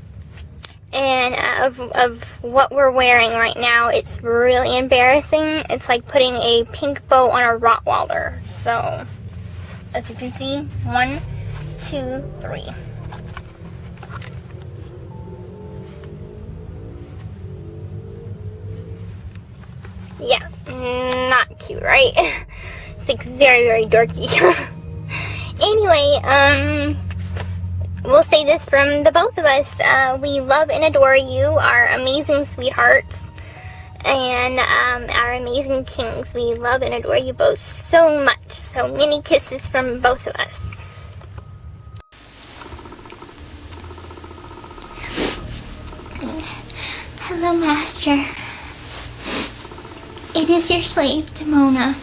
and of what we're wearing right now. It's really embarrassing. It's like putting a pink bow on a Rottweiler. So, as you can see, 1, 2, 3. Yeah, not cute, right? It's like very, very dorky. Anyway, we'll say this from the both of us. We love and adore you, our amazing sweethearts, and our amazing kings. We love and adore you both so much. So many kisses from both of us. Hello, Master. It is your slave, Demona.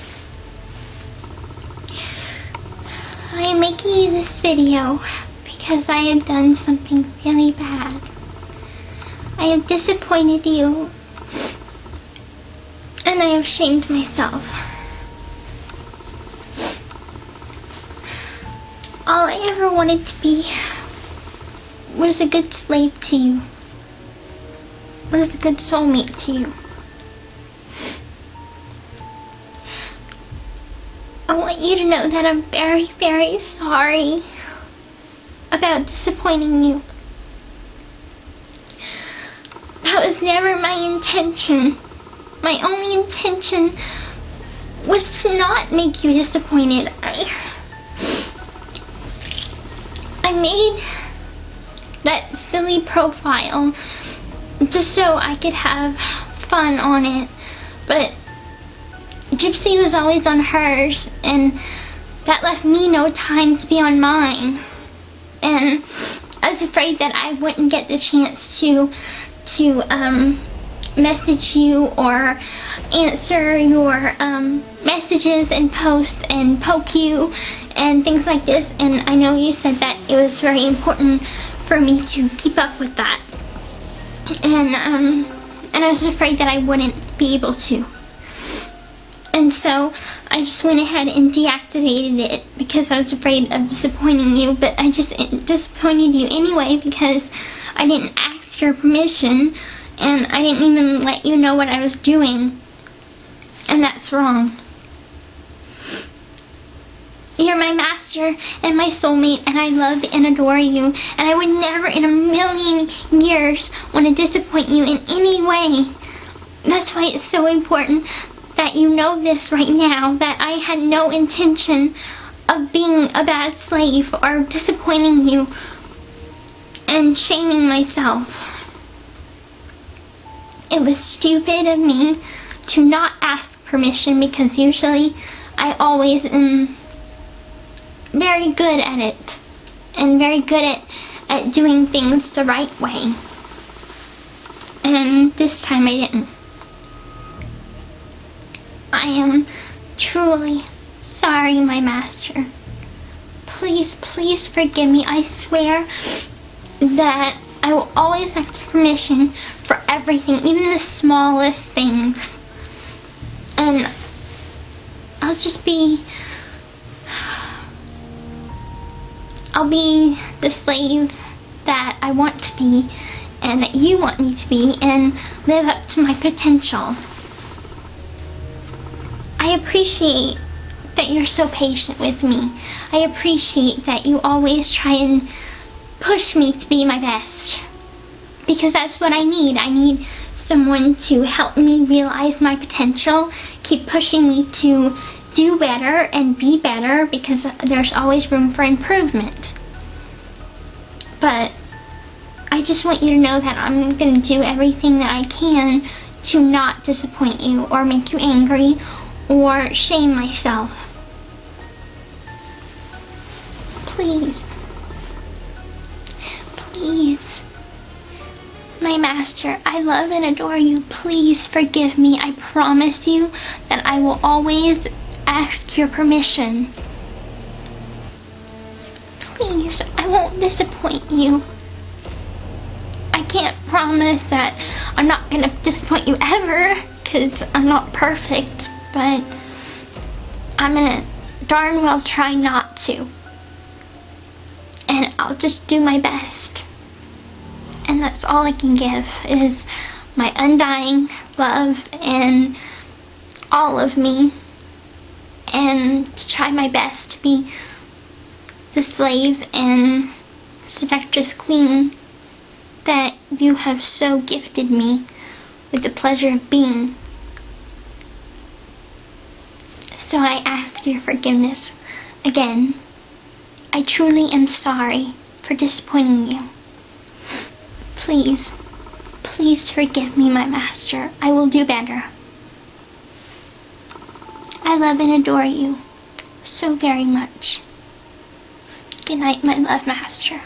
I am making you this video because I have done something really bad. I have disappointed you, and I have shamed myself. All I ever wanted to be was a good slave to you, was a good soulmate to you. I want you to know that I'm very, very sorry about disappointing you. That was never my intention. My only intention was to not make you disappointed. I made that silly profile just so I could have fun on it, but Gypsy was always on hers, and that left me no time to be on mine. And I was afraid that I wouldn't get the chance to message you or answer your messages and post and poke you and things like this. And I know you said that it was very important for me to keep up with that. And I was afraid that I wouldn't be able to. And so I just went ahead and deactivated it because I was afraid of disappointing you, but I just disappointed you anyway because I didn't ask your permission and I didn't even let you know what I was doing. And that's wrong. You're my master and my soulmate, and I love and adore you, and I would never in a million years want to disappoint you in any way. That's why it's so important that you know this right now, that I had no intention of being a bad slave or disappointing you and shaming myself. It was stupid of me to not ask permission because usually I always am very good at it and very good at doing things the right way. And this time I didn't. I am truly sorry, my master. Please, please forgive me. I swear that I will always ask permission for everything, even the smallest things. And I'll be the slave that I want to be and that you want me to be and live up to my potential. I appreciate that you're so patient with me. I appreciate that you always try and push me to be my best. Because that's what I need. I need someone to help me realize my potential, keep pushing me to do better and be better, because there's always room for improvement. But I just want you to know that I'm going to do everything that I can to not disappoint you or make you angry or shame myself. Please. Please. My master, I love and adore you. Please forgive me. I promise you that I will always ask your permission. Please, I won't disappoint you. I can't promise that I'm not going to disappoint you ever, because I'm not perfect, but I'm going to darn well try not to. and I'll just do my best. And that's all I can give, is my undying love and all of me, and to try my best to be the slave and seductress queen that you have so gifted me with the pleasure of being. So I ask your forgiveness again. I truly am sorry for disappointing you. Please, please forgive me, my master. I will do better. I love and adore you so very much. Good night, my love master.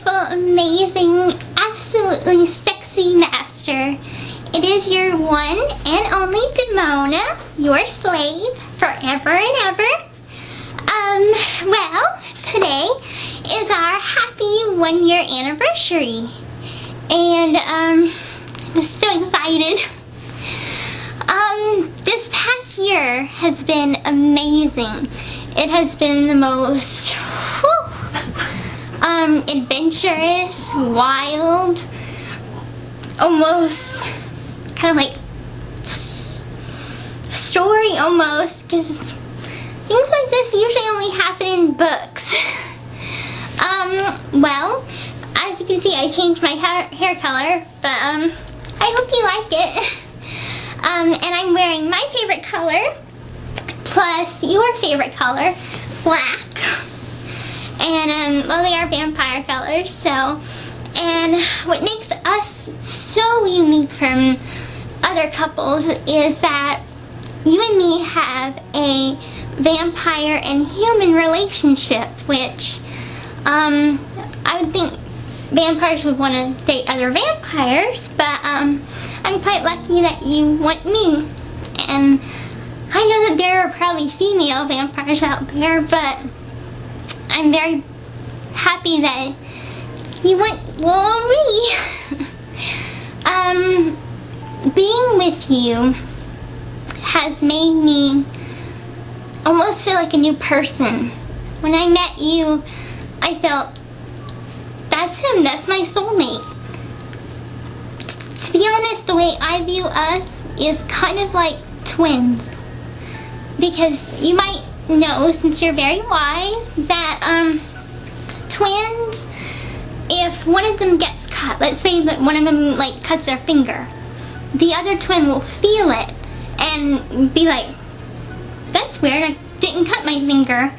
wonderful, amazing, absolutely sexy master. It is your one and only Demona, your slave, forever and ever. Well, today is our happy 1 year anniversary. And, I'm just so excited. This past year has been amazing. It has been the most, adventurous, wild, almost kind of like story almost, because things like this usually only happen in books. Well, as you can see, I changed my hair color, but I hope you like it. And I'm wearing my favorite color plus your favorite color, black. And well, they are vampire colors, so. And what makes us so unique from other couples is that you and me have a vampire and human relationship, which I would think vampires would want to date other vampires, but I'm quite lucky that you want me. And I know that there are probably female vampires out there, but I'm very happy that you want me. Being with you has made me almost feel like a new person. When I met you, I felt, that's him, that's my soulmate. To be honest, the way I view us is kind of like twins. Because you might know, since you're very wise, that twins, if one of them gets cut, let's say that one of them like cuts their finger, the other twin will feel it and be like, that's weird, I didn't cut my finger.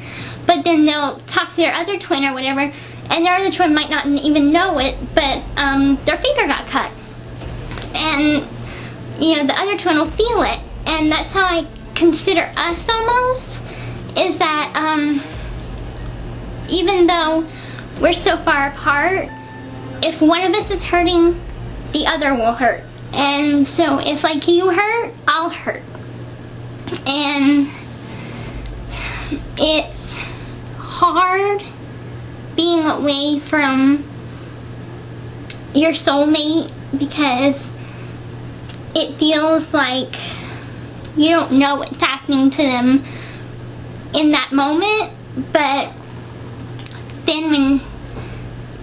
But then they'll talk to their other twin or whatever, and their other twin might not even know it, but their finger got cut. And, you know, the other twin will feel it. And that's how I consider us almost, is that even though we're so far apart, if one of us is hurting, the other will hurt. And so if like you hurt, I'll hurt. And it's hard being away from your soulmate because it feels like you don't know what's happening to them in that moment, but then when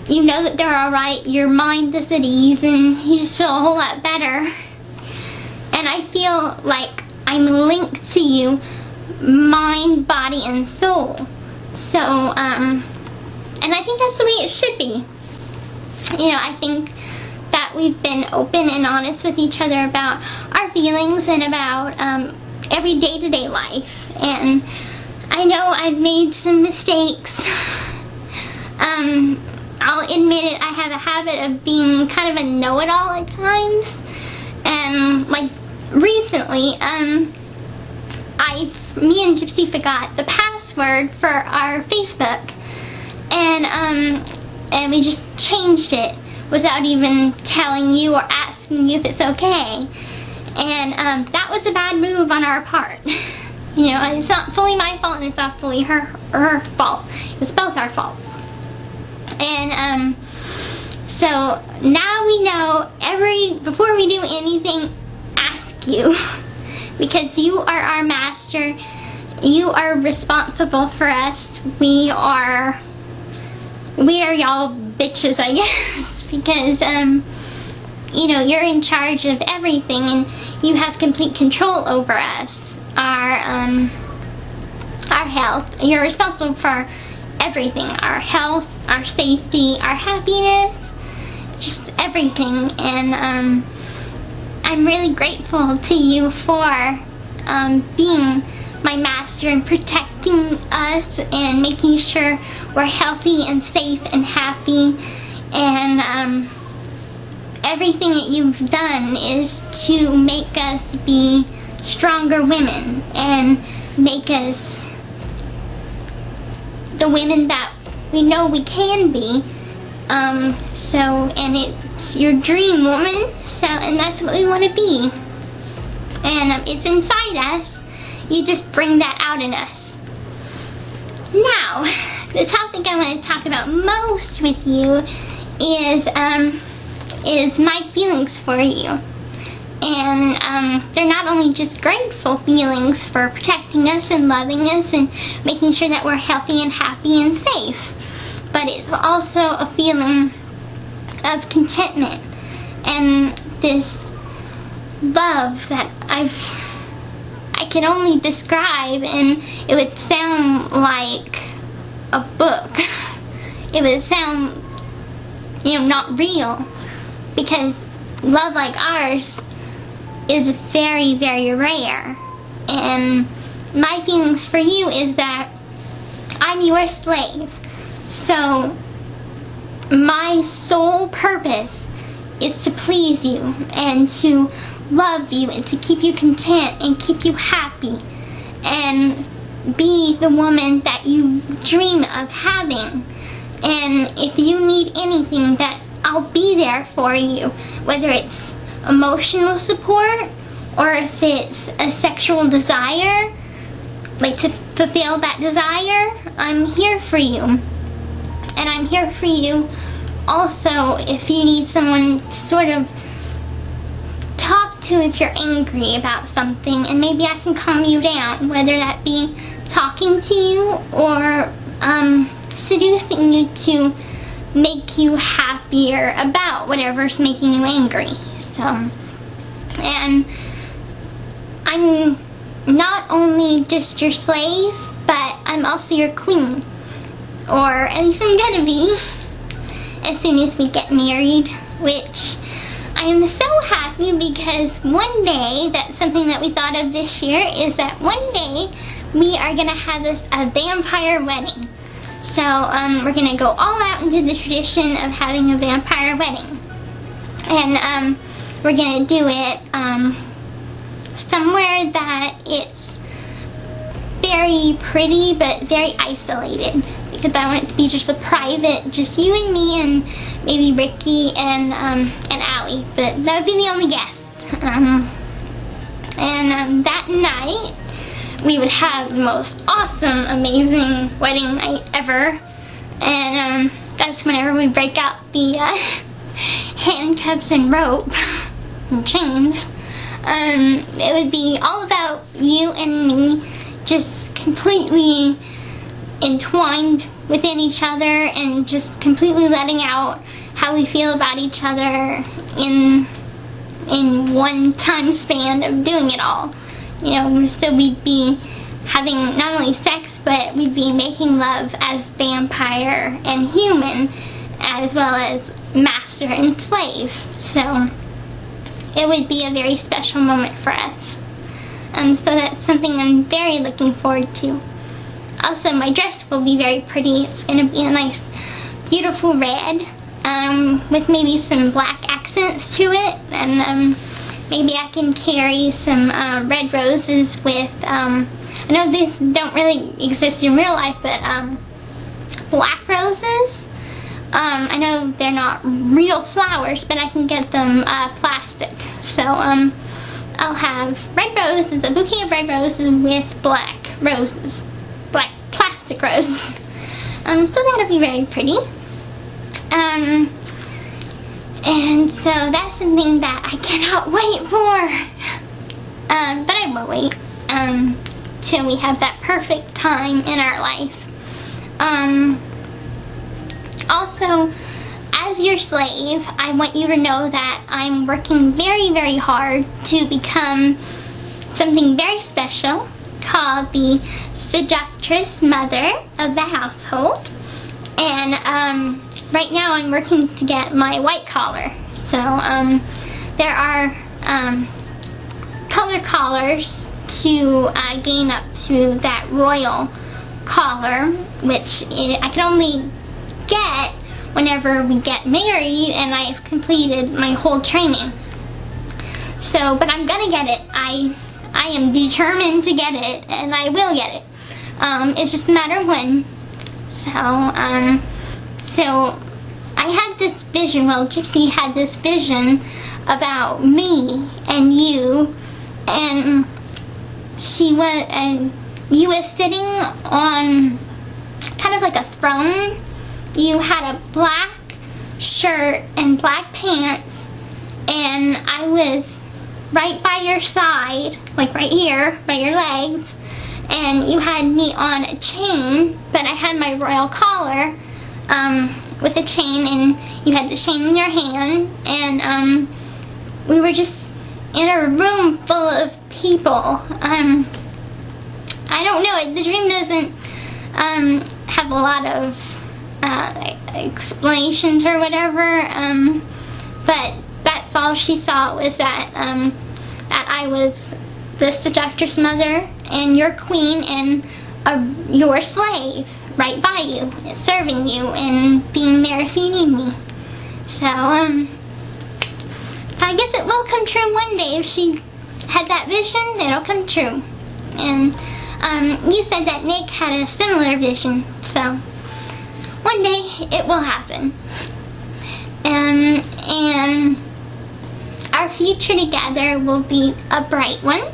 you know that they're alright, your mind is at ease and you just feel a whole lot better. And I feel like I'm linked to you, mind, body, and soul. So, and I think that's the way it should be. You know, I think that we've been open and honest with each other about our feelings and about every day-to-day life. And I know I've made some mistakes. I'll admit it, I have a habit of being kind of a know-it-all at times. And like recently, me and Gypsy forgot the password for our Facebook, and we just changed it without even telling you or asking you if it's okay. And that was a bad move on our part. You know, it's not fully my fault and it's not fully her fault. It was both our faults. And so now we know before we do anything, ask you. Because you are our master. You are responsible for us. We are y'all bitches, I guess. Because, you know, you're in charge of everything and you have complete control over us. Our health. You're responsible for everything. Our health, our safety, our happiness, just everything. And, I'm really grateful to you for being my master and protecting us and making sure we're healthy and safe and happy. And everything that you've done is to make us be stronger women and make us the women that we know we can be And it's your dream woman, and that's what we want to be. And it's inside us. You just bring that out in us. Now, the topic I want to talk about most with you is my feelings for you. And they're not only just grateful feelings for protecting us and loving us and making sure that we're healthy and happy and safe, but it's also a feeling of contentment and this love that I can only describe, and it would sound like a book. It would sound, not real, because love like ours is very, very rare. And my feelings for you is that I'm your slave. So my sole purpose is to please you and to love you and to keep you content and keep you happy and be the woman that you dream of having. And if you need anything, that I'll be there for you, whether it's emotional support or if it's a sexual desire, like to fulfill that desire. I'm here for you. And I'm here for you also if you need someone to sort of talk to if you're angry about something, and maybe I can calm you down, whether that be talking to you or seducing you to make you happier about whatever's making you angry. So, and I'm not only just your slave, but I'm also your queen. Or at least I'm gonna be as soon as we get married, which I am so happy because one day, that's something that we thought of this year, is that one day we are gonna have a vampire wedding. So we're gonna go all out into the tradition of having a vampire wedding. And we're gonna do it somewhere that it's very pretty but very isolated, because I want it to be just a private, just you and me and maybe Ricky and Allie, but that would be the only guest. And that night we would have the most awesome, amazing wedding night ever. And that's whenever we break out the handcuffs and rope and chains. It would be all about you and me, just completely entwined within each other and just completely letting out how we feel about each other in one time span of doing it all. So we'd be having not only sex, but we'd be making love as vampire and human, as well as master and slave. So it would be a very special moment for us. So that's something I'm very looking forward to. Also, my dress will be very pretty. It's going to be a nice, beautiful red, with maybe some black accents to it, and maybe I can carry some red roses with, I know these don't really exist in real life, but black roses. I know they're not real flowers, but I can get them plastic. So I'll have red roses, a bouquet of red roses with black roses, black plastic roses. So that'll be very pretty. And so that's something that I cannot wait for. But I will wait till we have that perfect time in our life. Also, as your slave, I want you to know that I'm working very, very hard to become something very special called the seductress mother of the household. And right now I'm working to get my white collar. So there are color collars to gain up to that royal collar, which I can only get whenever we get married and I've completed my whole training. So, but I'm gonna get it. I am determined to get it, and I will get it. It's just a matter of when. So I I had this vision, well, Gypsy had this vision about me and you, and you was sitting on kind of like a throne. You had a black shirt and black pants, and I was right by your side, like right here, by your legs, and you had me on a chain, but I had my royal collar with a chain, and you had the chain in your hand, and we were just in a room full of people. I don't know, the dream doesn't have a lot of explanations or whatever, but that's all she saw, was that that I was the seductress mother and your queen and your slave right by you, serving you and being there if you need me. So I guess it will come true one day. If she had that vision, it'll come true. And you said that Nick had a similar vision, so one day it will happen. And our future together will be a bright one.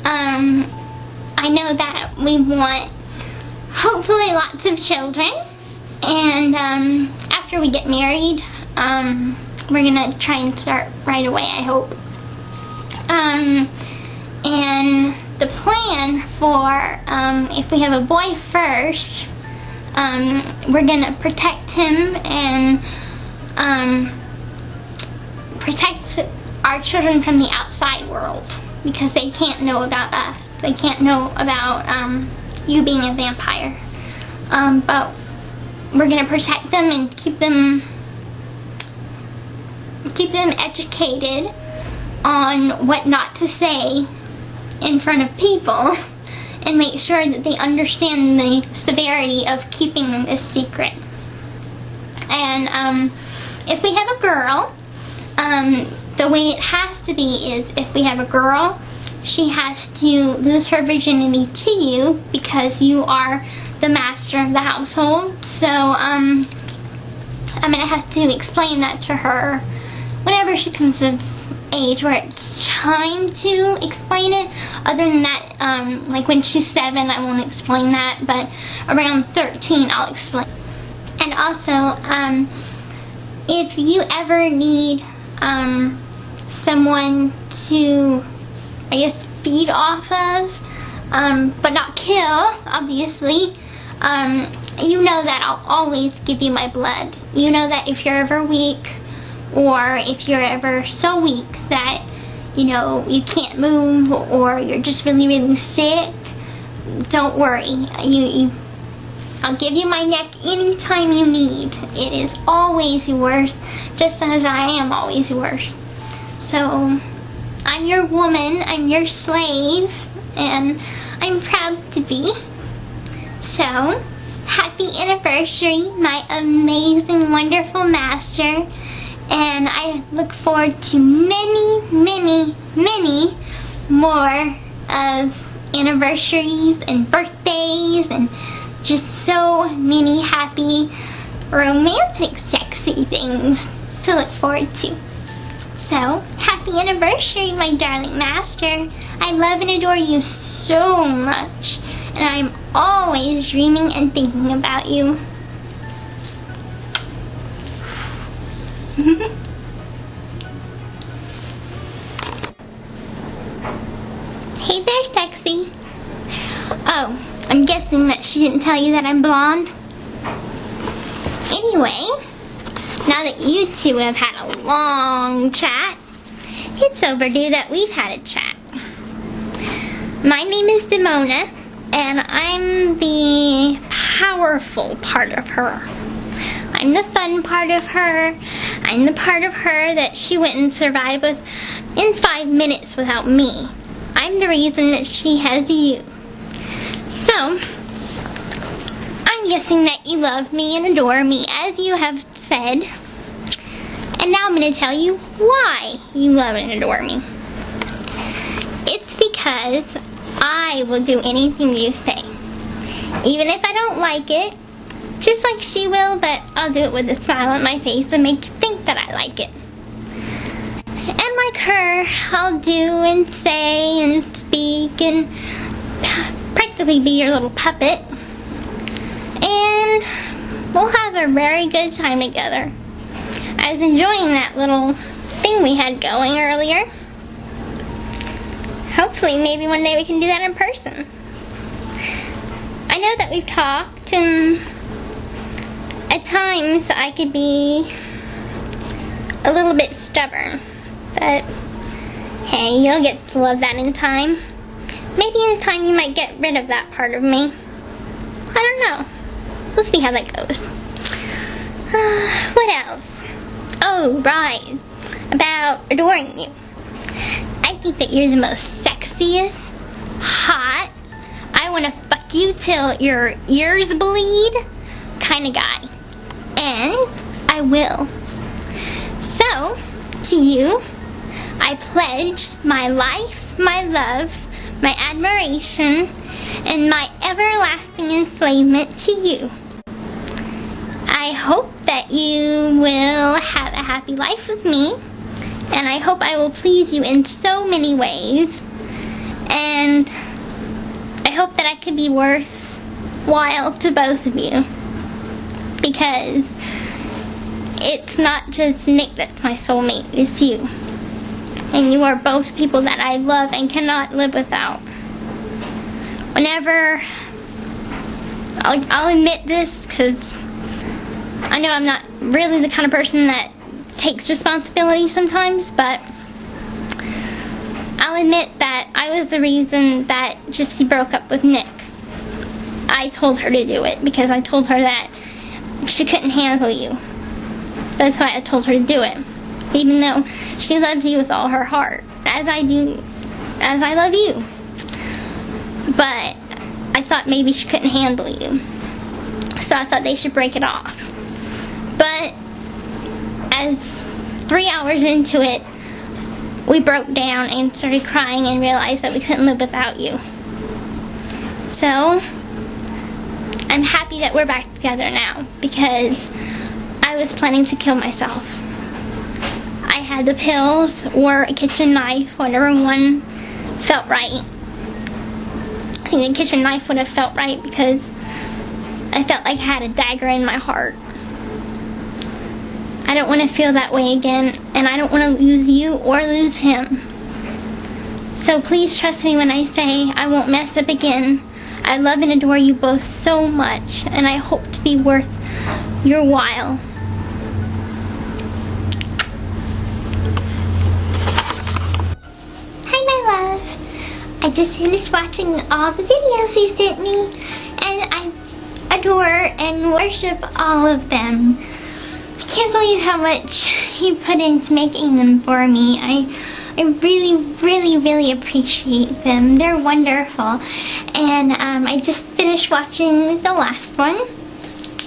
I know that we want, hopefully, lots of children. And after we get married, we're gonna try and start right away, I hope. And the plan for if we have a boy first, we're gonna protect him and protect our children from the outside world, because they can't know about us. They can't know about you being a vampire. But we're gonna protect them and keep them educated on what not to say in front of people, and make sure that they understand the severity of keeping this secret. And if we have a girl, the way it has to be is, if we have a girl, she has to lose her virginity to you, because you are the master of the household. So I'm gonna have to explain that to her whenever she comes of age where it's time to explain it. Other than that, like when she's 7, I won't explain that, but around 13 I'll explain. And also, if you ever need someone to, I guess, feed off of, but not kill, obviously, you know that I'll always give you my blood. You know that if you're ever weak, or if you're ever so weak that, you know, you can't move, or you're just really, really sick, don't worry. I'll give you my neck anytime you need. It is always yours, just as I am always yours. So, I'm your woman, I'm your slave, and I'm proud to be. So, happy anniversary, my amazing, wonderful master. And I look forward to many, many, many more of anniversaries and birthdays, and just so many happy, romantic, sexy things to look forward to. So, happy anniversary, my darling master. I love and adore you so much, and I'm always dreaming and thinking about you. Hey there, sexy. Oh, I'm guessing that she didn't tell you that I'm blonde. Anyway, now that you two have had a long chat, it's overdue that we've had a chat. My name is Demona, and I'm the powerful part of her. I'm the fun part of her. I'm the part of her that she wouldn't survive with in 5 minutes without me. I'm the reason that she has you. So, I'm guessing that you love me and adore me, as you have said. And now I'm going to tell you why you love and adore me. It's because I will do anything you say. Even if I don't like it, just like she will, but I'll do it with a smile on my face and make you think that I like it. And like her, I'll do and say and speak and practically be your little puppet. And we'll have a very good time together. I was enjoying that little thing we had going earlier. Hopefully, maybe one day we can do that in person. I know that we've talked, and at times I could be a little bit stubborn, but hey, you'll get to love that in time. Maybe in time you might get rid of that part of me. I don't know. We'll see how that goes. What else? Oh, right. About adoring you. I think that you're the most sexiest, hot, I want to fuck you till your ears bleed kind of guy. And I will. So, to you, I pledge my life, my love, my admiration, and my everlasting enslavement to you. I hope that you will have a happy life with me, and I hope I will please you in so many ways, and I hope that I could be worthwhile to both of you, because it's not just Nick that's my soulmate, it's you. And you are both people that I love and cannot live without. Whenever, I'll admit this, because I know I'm not really the kind of person that takes responsibility sometimes, but I'll admit that I was the reason that Gypsy broke up with Nick. I told her to do it, because I told her that she couldn't handle you. That's why I told her to do it. Even though she loves you with all her heart, as I do, as I love you. But I thought maybe she couldn't handle you, so I thought they should break it off. But as 3 hours into it, we broke down and started crying and realized that we couldn't live without you. So I'm happy that we're back together now, because I was planning to kill myself. I had the pills or a kitchen knife, whatever one felt right. I think the kitchen knife would have felt right, because I felt like I had a dagger in my heart. I don't want to feel that way again, and I don't want to lose you or lose him. So please trust me when I say I won't mess up again. I love and adore you both so much, and I hope to be worth your while. I just finished watching all the videos you sent me, and I adore and worship all of them. I can't believe how much you put into making them for me. I really appreciate them. They're wonderful. And I just finished watching the last one,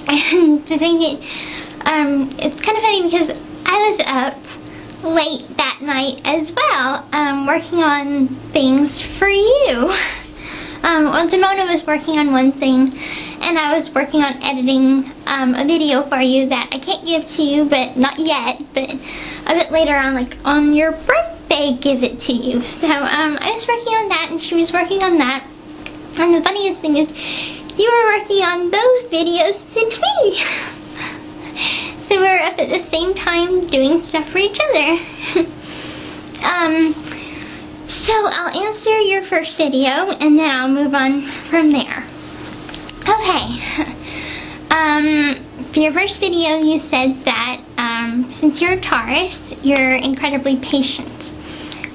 and I think it's kind of funny because I was up late that night as well, working on things for you. Well, Demona was working on one thing, and I was working on editing a video for you that I can't give to you, but not yet, but a bit later on, like on your birthday, give it to you. So I was working on that, and she was working on that, and the funniest thing is you were working on those videos since me. So we're up at the same time doing stuff for each other. So I'll answer your first video, and then I'll move on from there. Okay. For your first video, you said that since you're a Taurus, you're incredibly patient,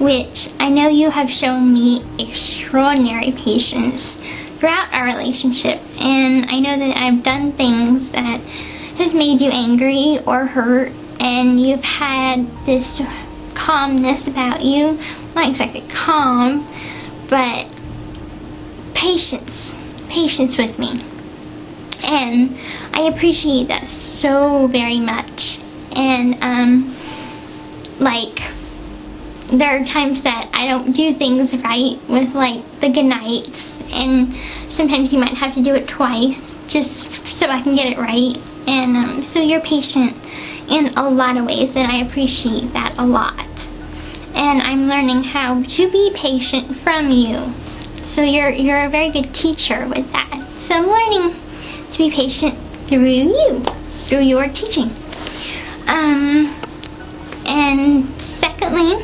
which I know you have shown me extraordinary patience throughout our relationship, and I know that I've done things that has made you angry or hurt, and you've had this calmness about you. Not exactly calm, but patience with me. And I appreciate that so very much. And like, there are times that I don't do things right with like the good nights, and sometimes you might have to do it twice just so I can get it right. And so you're patient in a lot of ways, and I appreciate that a lot. And I'm learning how to be patient from you. So you're a very good teacher with that. So I'm learning to be patient through you, through your teaching. And secondly,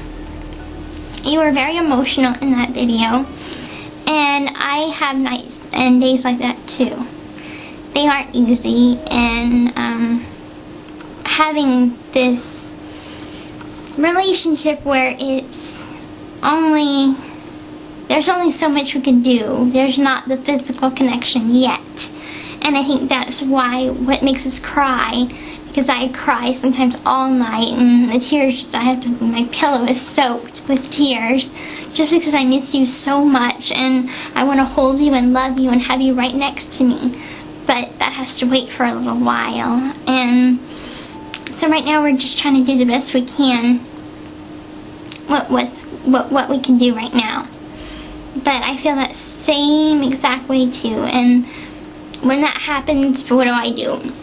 you were very emotional in that video. And I have nights and days like that too. They aren't easy, and having this relationship where there's only so much we can do. There's not the physical connection yet. And I think that's what makes us cry, because I cry sometimes all night, and the tears my pillow is soaked with tears, just because I miss you so much, and I want to hold you and love you and have you right next to me. But that has to wait for a little while. And so right now we're just trying to do the best we can what we can do right now. But I feel that same exact way too. And when that happens, what do?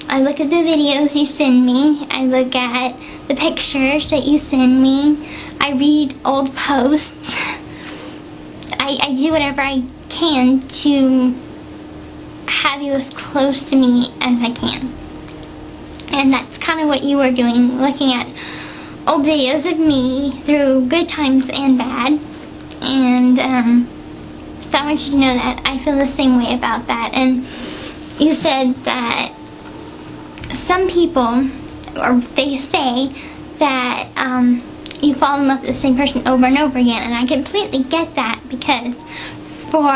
I look at the videos you send me. I look at the pictures that you send me. I read old posts. I do whatever I can to have you as close to me as I can. And that's kind of what you were doing, looking at old videos of me through good times and bad. And so I want you to know that I feel the same way about that. And you said that some people, or they say that you fall in love with the same person over and over again. And I completely get that, because for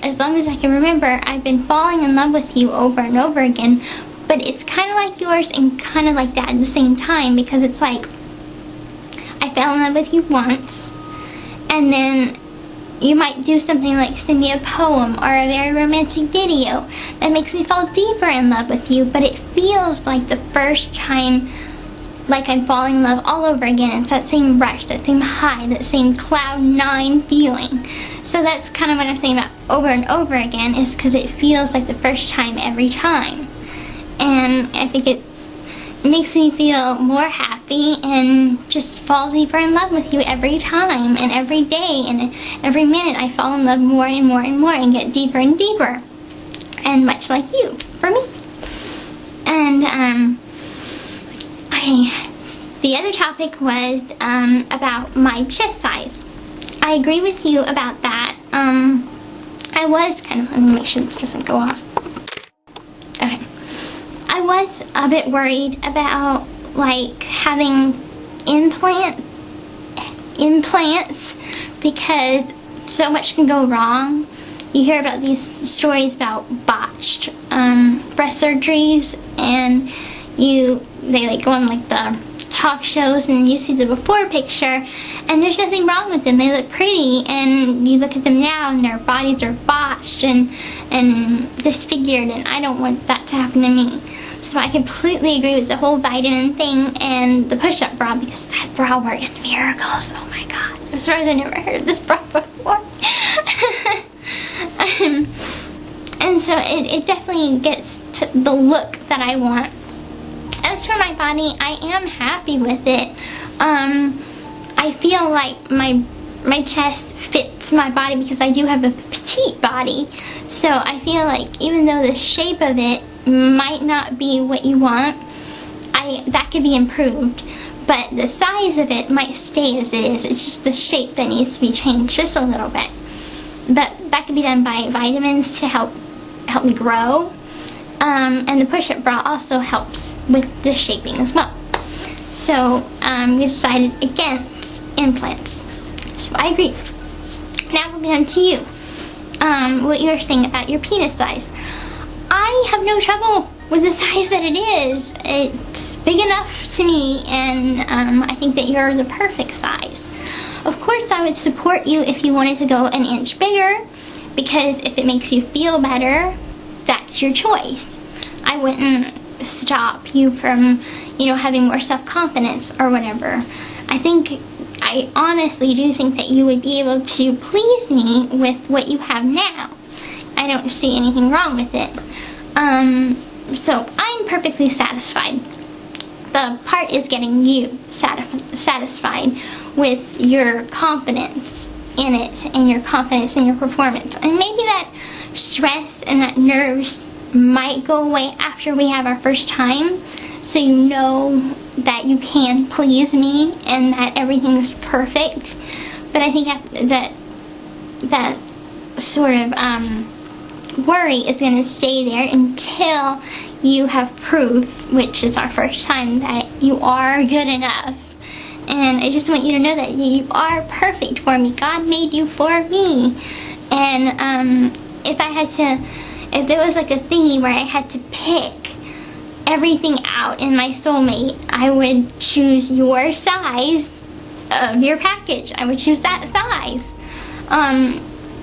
as long as I can remember, I've been falling in love with you over and over again. But it's kind of like yours and kind of like that at the same time, because it's like I fell in love with you once, and then you might do something like send me a poem or a very romantic video that makes me fall deeper in love with you, but it feels like the first time, like I'm falling in love all over again. It's that same rush, that same high, that same cloud nine feeling. So that's kind of what I'm saying about over and over again, is because it feels like the first time every time. And I think it makes me feel more happy and just fall deeper in love with you every time and every day and every minute. I fall in love more and more and more and get deeper and deeper. And much like you, for me. And okay, the other topic was about my chest size. I agree with you about that. I was kind of, let me make sure this doesn't go off. Okay. I was a bit worried about like having implants, because so much can go wrong. You hear about these stories about botched breast surgeries, and they like go on like the talk shows, and you see the before picture, and there's nothing wrong with them. They look pretty, and you look at them now and their bodies are botched and disfigured, and I don't want that to happen to me. So I completely agree with the whole vitamin thing and the push-up bra, because that bra works miracles. Oh my god, I'm surprised I never heard of this bra before. And so it definitely gets to the look that I want. As for my body, I am happy with it. I feel like my chest fits my body, because I do have a petite body. So I feel like even though the shape of it might not be what you want, that could be improved. But the size of it might stay as it is. It's just the shape that needs to be changed just a little bit. But that could be done by vitamins to help me grow. And the push-up bra also helps with the shaping as well. So we decided against implants. So I agree. Now moving on to you. What you were saying about your penis size. I have no trouble with the size that it is. It's big enough to me, and I think that you're the perfect size. Of course, I would support you if you wanted to go an inch bigger, because if it makes you feel better, that's your choice. I wouldn't stop you from, having more self-confidence or whatever. I honestly do think that you would be able to please me with what you have now. I don't see anything wrong with it. So I'm perfectly satisfied. The part is getting you satisfied with your confidence in it and your confidence in your performance. And maybe that stress and that nerves might go away after we have our first time, so you know that you can please me and that everything's perfect. But I think that sort of worry is going to stay there until you have proof, which is our first time, that you are good enough. And I just want you to know that you are perfect for me. God made you for me. And if there was like a thingy where I had to pick everything out in my soulmate, I would choose your size of your package. I would choose that size.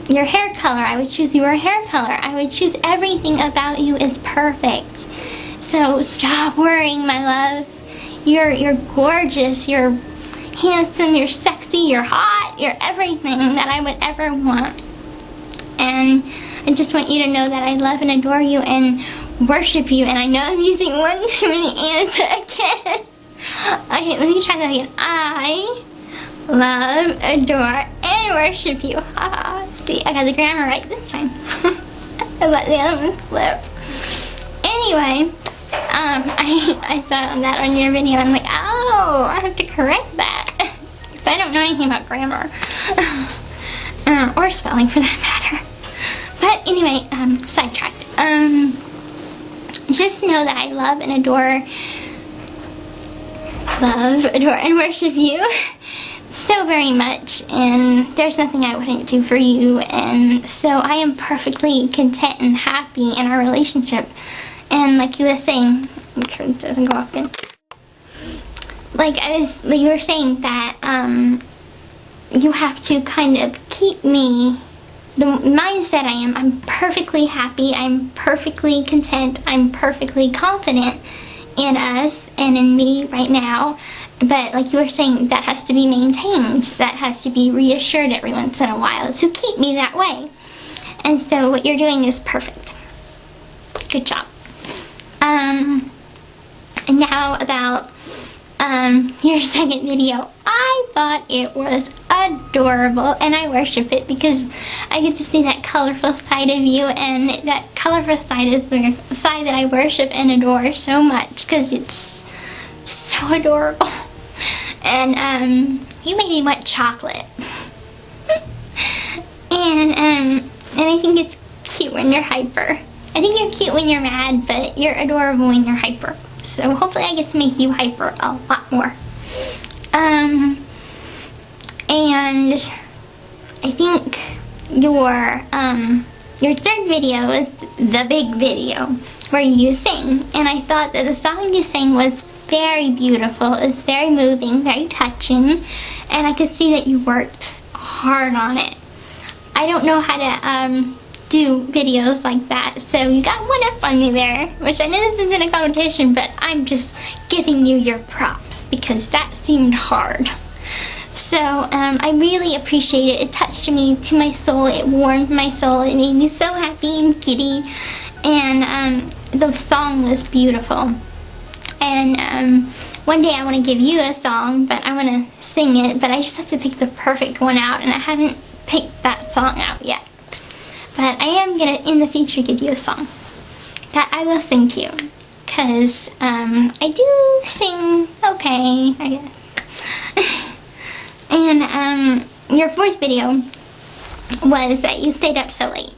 Your hair color, I would choose your hair color. I would choose everything about you is perfect. So stop worrying, my love. You're gorgeous, you're handsome, you're sexy, you're hot, you're everything that I would ever want. And I just want you to know that I love and adore you and worship you. And I know I'm using one too many ands again. Okay, let me try that again. I love, adore, and worship you. See, I got the grammar right this time. I let the other one slip. Anyway, I saw that on your video and I'm like, oh, I have to correct that. Because I don't know anything about grammar. Or spelling for that matter. But anyway, sidetracked. Just know that I love, adore, and worship you so very much, and there's nothing I wouldn't do for you, and so I am perfectly content and happy in our relationship. And like you were saying, I'm sure it doesn't go off again. You were saying that you have to kind of keep me, the mindset I'm perfectly happy, I'm perfectly content, I'm perfectly confident in us and in me right now. But like you were saying, that has to be maintained. That has to be reassured every once in a while to keep me that way. And so what you're doing is perfect. Good job. And now about your second video. I thought it was adorable and I worship it because I get to see that colorful side of you, and that colorful side is the side that I worship and adore so much because it's so adorable. And you made me want chocolate. and I think it's cute when you're hyper. I think you're cute when you're mad, but you're adorable when you're hyper. So hopefully I get to make you hyper a lot more. And I think your third video was the big video where you sing, and I thought that the song you sang was very beautiful. It's very moving, very touching, and I could see that you worked hard on it. I don't know how to do videos like that, so you got one up on me there, which I know this isn't a competition, but I'm just giving you your props because that seemed hard. So I really appreciate it. It touched me to my soul. It warmed my soul. It made me so happy and giddy, and the song was beautiful. And one day I want to give you a song, but I want to sing it, but I just have to pick the perfect one out, and I haven't picked that song out yet. But I am going to, in the future, give you a song that I will sing to you, because I do sing okay, I guess. And your fourth video was that you stayed up so late,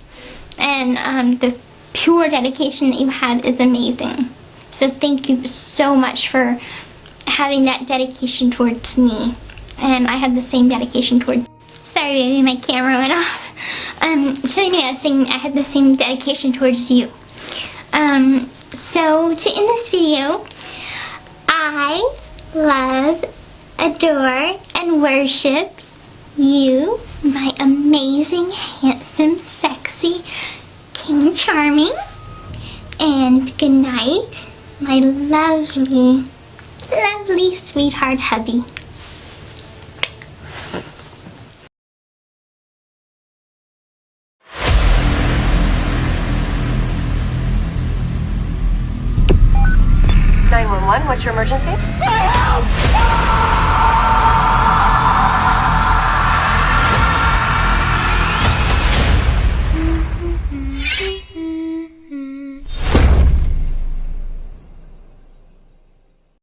and the pure dedication that you have is amazing. So thank you so much for having that dedication towards me. And I have the same dedication towards... Sorry baby, my camera went off. So anyway, I was saying I have the same dedication towards you. So to end this video, I love, adore, and worship you, my amazing, handsome, sexy King Charming. And good night, my lovely, lovely sweetheart hubby. okay?